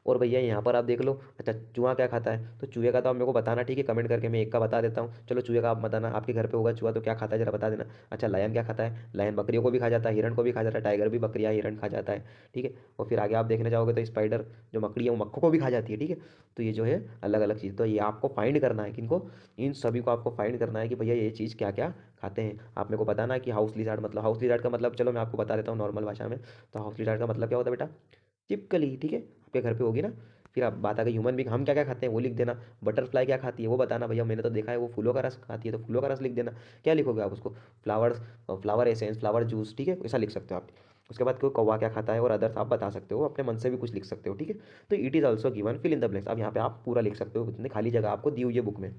S1: और भैया यहाँ पर आप देख लो, अच्छा चूहा क्या खाता है, तो चूहे का तो आप मेरे को बताना। ठीक है, कमेंट करके, मैं एक का बता देता हूँ, चलो चूहे का आप बताना, आपके घर पे होगा चूहा तो क्या खाता है जरा बता देना। अच्छा, लायन क्या खाता है, लायन बकरियों को भी खा जाता है, हिरण को भी खा जाता है, टाइगर भी बकरियाँ हिरण खा जाता है। ठीक है, और फिर आगे आप देखने जाओगे तो स्पाइडर जो मकड़ी है वो मक्खों को भी खा जाती है। ठीक है, तो ये जो है अलग अलग चीज़, तो ये आपको फाइंड करना है, किनको, इन सभी को आपको फाइंड करना है कि भैया ये चीज़ क्या क्या खाते हैं। आप मेरे को बताना कि हाउस लिजार्ड मतलब, हाउस लिजार्ड का मतलब चलो मैं आपको बता देता हूँ नॉर्मल भाषा में। तो हाउस लिजार्ड का मतलब क्या होता है बेटा, चिपकली। ठीक है, आपके घर पे होगी ना। फिर आप बात आ गई ह्यूमन बींग, हम क्या क्या खाते हैं वो लिख देना। बटरफ्लाई क्या खाती है वो बताना, भैया मैंने तो देखा है वो फूलों का रस खाती है, तो फूलों का रस लिख देना। क्या लिखोगे आप उसको, flowers, flower essence, flower juice. ठीक है, ऐसा लिख सकते हो आप। उसके बाद कोई कौवा क्या खाता है और अदर्स आप बता सकते हो, अपने मन से भी कुछ लिख सकते हो। ठीक है, तो it is also given fill in the blanks. अब यहाँ पे आप पूरा लिख सकते हो, इतनी खाली जगह आपको दी हुई है बुक में।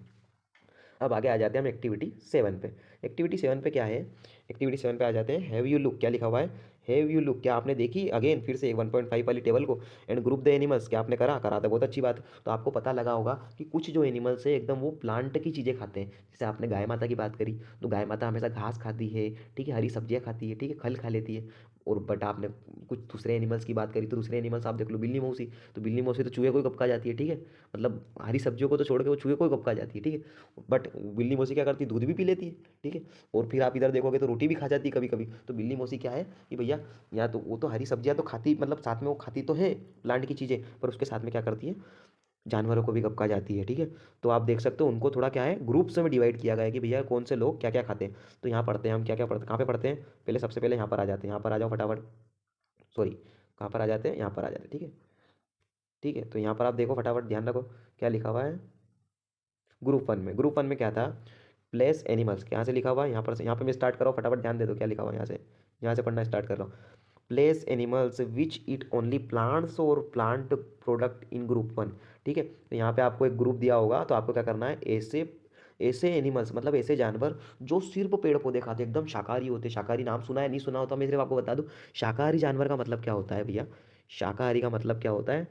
S1: अब आगे आ जाते हैं हम एक्टिविटी सेवन पे। एक्टिविटी सेवन पे क्या है, एक्टिविटी सेवन पे आ जाते हैं, हैव यू लुक। क्या लिखा हुआ है, हैव यू लुक, क्या आपने देखी अगेन फिर से 1.5 वाली टेबल को, एंड ग्रुप द एनिमल्स, क्या आपने करा, करा था, बहुत अच्छी बात। तो आपको पता लगा होगा कि कुछ जो एनिमल्स है एकदम वो प्लांट की चीज़ें खाते हैं। जैसे आपने गाय माता की बात करी, तो गाय माता हमेशा घास खाती है। ठीक है, हरी सब्जियाँ खाती है। ठीक है, खल खा लेती है। और बट आपने कुछ दूसरे एनिमल्स की बात करी तो दूसरे एनिमल्स आप देख लो, बिल्ली मौसी, तो बिल्ली मौसी तो चूहे को ही कपका जाती है, ठीक है, मतलब हरी सब्जियों को तो छोड़ के वो चूहे को ही कपका जाती है, ठीक है, बट बिल्ली मौसी क्या करती है, दूध भी पी लेती है, ठीक है, और फिर आप इधर देखोगे तो रोटी भी खा जाती है कभी कभी। तो बिल्ली मौसी क्या है कि भैया, या तो वो तो हरी सब्जियां तो खाती, मतलब साथ में वो खाती तो है प्लांट की चीज़ें, पर उसके साथ में क्या करती है, जानवरों को भी कपका जाती है, ठीक है। तो आप देख सकते हो उनको थोड़ा क्या है, ग्रुप्स में डिवाइड किया गया है कि भैया कौन से लोग क्या क्या खाते हैं। तो यहाँ पढ़ते हैं हम क्या क्या पढ़ते, कहाँ पे पढ़ते हैं, पहले सबसे पहले यहाँ पर आ जाते हैं, यहाँ पर आ जाओ फटाफट, सॉरी कहाँ पर आ जाते हैं, यहाँ पर आ जाते हैं, ठीक है, ठीक है। तो यहाँ पर आप देखो फटाफट, ध्यान रखो क्या लिखा हुआ है ग्रुप वन में क्या था, प्लेस एनिमल्स, यहाँ से लिखा हुआ है, यहाँ पर से, यहाँ पे मैं स्टार्ट कर रहा हूँ, फटाफट ध्यान दे दो क्या लिखा हुआ है, यहाँ से पढ़ना स्टार्ट कर रहा हूँ। Place animals which eat only plants और plant product in group one, ठीक है। तो यहाँ पे आपको एक ग्रुप दिया होगा, तो आपको क्या करना है, ऐसे ऐसे एनिमल्स मतलब ऐसे जानवर जो सिर्फ पेड़ पौधे खाते हैं, एकदम शाकाहारी होते हैं। शाकाहारी नाम सुना है, नहीं सुना होता मैं सिर्फ आपको बता दूं, शाकाहारी जानवर का मतलब क्या होता है भैया, शाकाहारी का मतलब क्या होता है,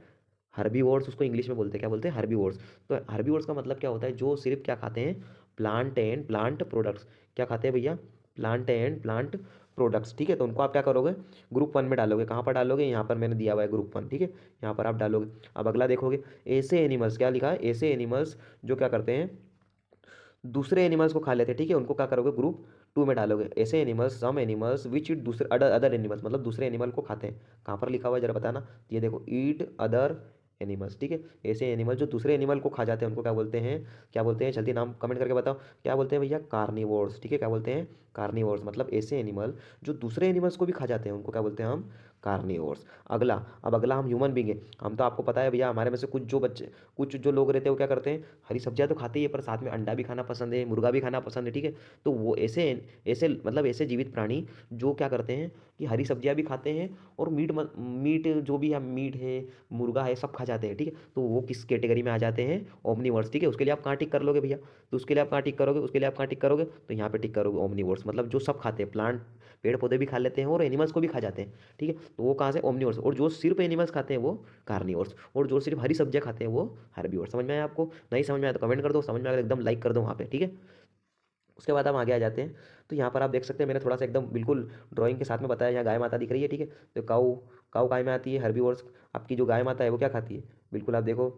S1: हर्बीवोर्स उसको इंग्लिश में बोलते हैं, क्या बोलते हैं, हर्बीवोर्स। तो हर्बीवोर्स का मतलब क्या होता है, जो सिर्फ क्या खाते हैं, प्लांट एंड प्लांट प्रोडक्ट्स, क्या खाते हैं भैया, प्लांट एंड प्लांट प्रोडक्ट्स, ठीक है। तो उनको आप क्या करोगे, ग्रुप वन में डालोगे, कहाँ पर डालोगे, यहाँ पर मैंने दिया हुआ है ग्रुप वन, ठीक है, यहाँ पर आप डालोगे। अब अगला देखोगे, ऐसे एनिमल्स, क्या लिखा है, ऐसे एनिमल्स जो क्या करते हैं, दूसरे एनिमल्स को खा लेते हैं, ठीक है, उनको क्या करोगे, ग्रुप टू में डालोगे। ऐसे एनिमल्स, सम एनिमल्स विच ईट दूसरे अदर अदर एनिमल्स, मतलब दूसरे एनिमल को खाते हैं, कहाँ पर लिखा हुआ है जरा बताना, ये देखो, ईट अदर एनिमल्स, ठीक है। ऐसे एनिमल जो दूसरे एनिमल को खा जाते हैं उनको क्या बोलते हैं, क्या बोलते हैं, जल्दी नाम कमेंट करके बताओ, क्या बोलते हैं भैया, कार्निवोर्स, ठीक है, क्या बोलते हैं, कार्निवोर्स, मतलब ऐसे एनिमल जो दूसरे एनिमल्स को भी खा जाते हैं उनको क्या बोलते हैं हम, कार्निवोर्स। अगला, अब अगला हम ह्यूमन बींग है, हम तो आपको पता है भैया, हमारे में से कुछ जो बच्चे, कुछ जो लोग रहते हैं वो क्या करते हैं, हरी सब्जियां तो खाते ही है, पर साथ में अंडा भी खाना पसंद है, मुर्गा भी खाना पसंद है, ठीक है। तो वो ऐसे ऐसे मतलब ऐसे जीवित प्राणी जो क्या करते हैं कि हरी सब्जियां भी खाते हैं और मीट जो भी है, मीट है, मुर्गा है, सब खा जाते हैं, ठीक है। तो वो किस कैटेगरी में आ जाते हैं, ओमनीवर्स, ठीक है। उसके लिए आप कहाँ टिक कर लोगे भैया, तो उसके लिए आप कहाँ टिक करोगे, उसके लिए आप कहाँ टिक करोगे, तो यहाँ पे टिक करोगे ओमनीवर्स, मतलब जो सब खाते हैं, प्लांट पेड़ पौधे भी खा लेते हैं और एनिमल्स को भी खा जाते हैं, ठीक है। तो वो कहाँ से, ओमनीवर्स। और जो सिर्फ एनिमल्स खाते हैं वो कार्निवर्स, और जो सिर्फ हरी सब्जियां खाते हैं वो हर्बीवर्स। समझ में आया आपको, नहीं समझ में आया तो कमेंट कर दो, समझ में आया तो एकदम लाइक कर दो वहाँ पे, ठीक है। उसके बाद हम आगे आ जाते हैं। तो यहाँ पर आप देख सकते हैं, मैंने थोड़ा सा एकदम बिल्कुल ड्राइंग के साथ में बताया, यहाँ गाय माता दिख रही है, ठीक है। तो काऊ, काऊ गाय में आती है, हर्बीवोर्स। आपकी जो गाय माता है वो क्या खाती है, बिल्कुल आप देखो,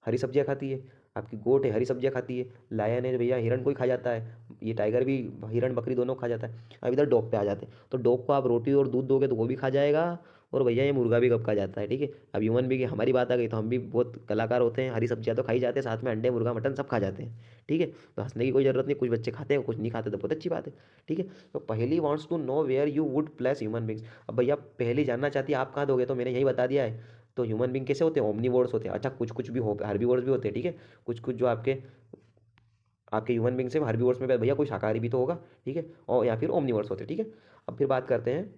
S1: हरी सब्जियाँ खाती है। आपकी गोट है, हरी सब्जियाँ खाती है। लायन है भैया, हिरण को ही खा जाता है, ये टाइगर भी, हिरण बकरी दोनों खा जाता है। अब इधर डॉग पे आ जाते हैं, तो डॉग को आप रोटी और दूध दोगे तो वो भी खा जाएगा, और भैया ये मुर्गा भी कब खा जाता है, ठीक है। अब ह्यूमन भी हमारी बात आ गई, तो हम भी बहुत कलाकार होते हैं, हरी सब्जियाँ तो खाई जाते हैं, साथ में अंडे मुर्गा मटन सब खा जाते हैं, ठीक है। तो हंसने की कोई जरूरत नहीं, कुछ बच्चे खाते हैं कुछ नहीं खाते, तो बहुत अच्छी बात है, ठीक है। तो पहली wants to know where you would place human beings. अब भैया पहली जानना चाहती है आप कहाँ दोगे, तो मैंने यही बता दिया है। तो ह्यूमन बींग कैसे होते हैं, ओमनीवोर्स होते हैं। अच्छा कुछ कुछ भी हो हर्बीवोर्स भी होते हैं, ठीक है। कुछ कुछ जो आपके आपके ह्यूमन बींग से हर्बीवोर्स में भैया कोई शाकाहारी भी तो होगा, ठीक है, और या फिर ओमनीवोर्स होते हैं, ठीक है। अब फिर बात करते हैं,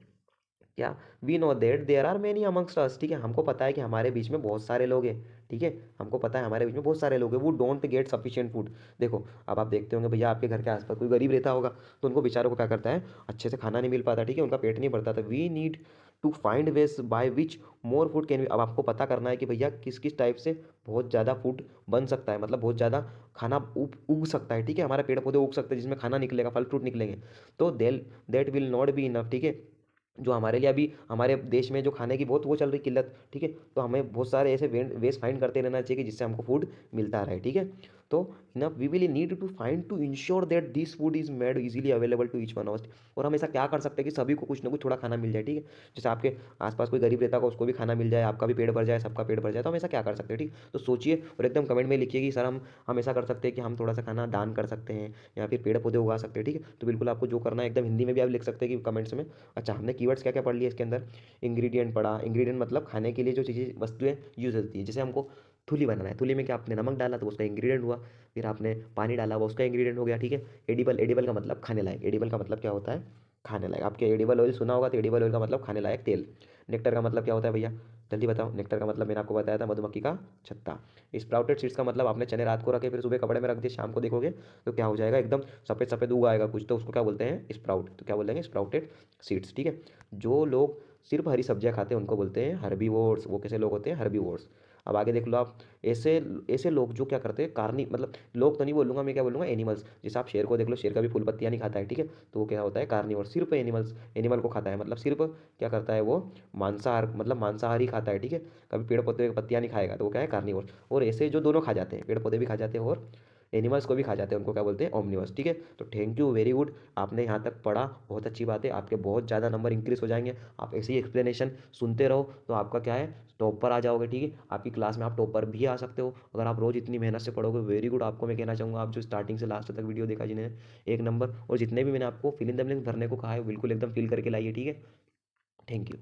S1: क्या, we know that there are many amongst us, ठीक है, हमको पता है कि हमारे बीच में बहुत सारे लोग हैं, ठीक है, हमको पता है हमारे बीच में बहुत सारे लोग हैं, वो डोंट गेट सफिशिएंट फूड। देखो अब आप देखते होंगे भैया, आपके घर के आसपास कोई गरीब रहता होगा, तो उनको बेचारों को क्या करता है, अच्छे से खाना नहीं मिल पाता, ठीक है, उनका पेट नहीं भरता, तो we need to find ways by which more food can be. अब आपको पता करना है कि भैया किस किस टाइप से बहुत ज़्यादा फूड बन सकता है, मतलब बहुत ज़्यादा खाना उग सकता है, ठीक है, हमारे पेड़ पौधे उग सकते हैं जिसमें खाना निकलेगा, फल फ्रूट निकलेंगे। तो that will not be enough, ठीक है। जो हमारे लिए अभी हमारे देश में जो खाने की बहुत वो चल रही किल्लत, ठीक है, तो हमें बहुत सारे ऐसे वेस्ट फाइंड करते रहना चाहिए कि जिससे हमको फूड मिलता रहे, ठीक है। तो enough we will need to find to ensure that this food is made easily available to each one of. और हम ऐसा क्या कर सकते हैं कि सभी को कुछ ना कुछ थोड़ा खाना मिल जाए, ठीक है। जैसे आपके आसपास कोई गरीब रहता होगा, उसको भी खाना मिल जाए, आपका भी पेट भर जाए, सबका पेट भर जाए, तो हम ऐसा क्या कर सकते हैं, ठीक। तो सोचिए और एकदम कमेंट में लिखिए कि सर हम ऐसा कर सकते हैं कि हम थोड़ा सा खाना दान कर सकते हैं, या फिर पेड़ पौधे उगा सकते हैं, ठीक है। तो बिल्कुल आपको जो करना है एकदम हिंदी में भी आप लिख सकते हैं कि कमेंट्स में। अच्छा हमने कीवर्ड्स क्या क्या पढ़ लिया इसके अंदर, इंग्रेडिएंट पढ़ा, इंग्रेडिएंट मतलब खाने के लिए जो चीज़ें वस्तुएं यूज होती है, जैसे हमको थुली बनाना है, थुली में क्या आपने नमक डाला तो उसका इंग्रेडिएंट हुआ, फिर आपने पानी डाला वो उसका इंग्रेडिएंट हो गया, ठीक है। एडिबल, एडिबल का मतलब खाने लायक, एडिबल का मतलब क्या होता है, खाने लायक। आपके एडिबल ऑयल सुना होगा, तो एडिबल ऑयल का मतलब खाने लायक तेल। नेक्टर का मतलब क्या होता है भैया, जल्दी बताओ, नेक्टर का मतलब मैंने आपको बताया था, मधुमक्खी का छत्ता। स्प्राउटेड सीड्स का मतलब आपने चने रात को रखे, फिर सुबह कपड़े में रख दिए, शाम को देखोगे तो क्या हो जाएगा, एकदम सफ़ेद सफ़ेद उग आएगा कुछ, तो उसको क्या बोलते हैं, स्प्राउट। तो क्या बोलेंगे, स्प्राउटेड सीड्स, ठीक है। जो लोग सिर्फ हरी सब्जियां खाते हैं उनको बोलते हैं हर्बीवोर्स। वो कैसे लोग होते हैं, हर्बीवोर्स। अब आगे देख लो आप, ऐसे ऐसे लोग जो क्या करते हैं, कार्नी मतलब लोग तो नहीं बोलूंगा मैं, क्या बोलूंगा, एनिमल्स। जैसे आप शेर को देख लो, शेर कभी फूल पत्तियां नहीं खाता है, ठीक है, तो वो क्या होता है, कार्निवोर, सिर्फ एनिमल्स, एनिमल को खाता है, मतलब सिर्फ क्या करता है वो, मांसाहार, मतलब मांसाहारी खाता है, ठीक है, कभी पेड़ पौधे की पत्तियां नहीं खाएगा, तो वो क्या है, कार्निवोर। और ऐसे जो दोनों खा जाते हैं, पेड़ पौधे भी खा जाते हैं और एनिमल्स को भी खा जाते हैं, उनको क्या बोलते हैं, ओमनिवर्स, ठीक है। तो थैंक यू, वेरी गुड, आपने यहाँ तक पढ़ा, बहुत अच्छी बात है, आपके बहुत ज़्यादा नंबर इंक्रीज हो जाएंगे। आप ऐसे ही एक्सप्लेनेशन सुनते रहो तो आपका क्या है, टॉपर आ जाओगे, ठीक है, आपकी क्लास में आप टॉपर भी आ सकते हो अगर आप रोज इतनी मेहनत से पढ़ोगे। वेरी गुड, आपको मैं कहना चाहूँगा, आप जो स्टार्टिंग से लास्ट तक वीडियो देखा जिन्हें, एक नंबर। और जितने भी मैंने आपको फिल इन द ब्लैंक्स भरने को कहा है, बिल्कुल एकदम फिल करके लाइए, ठीक है। Thank you.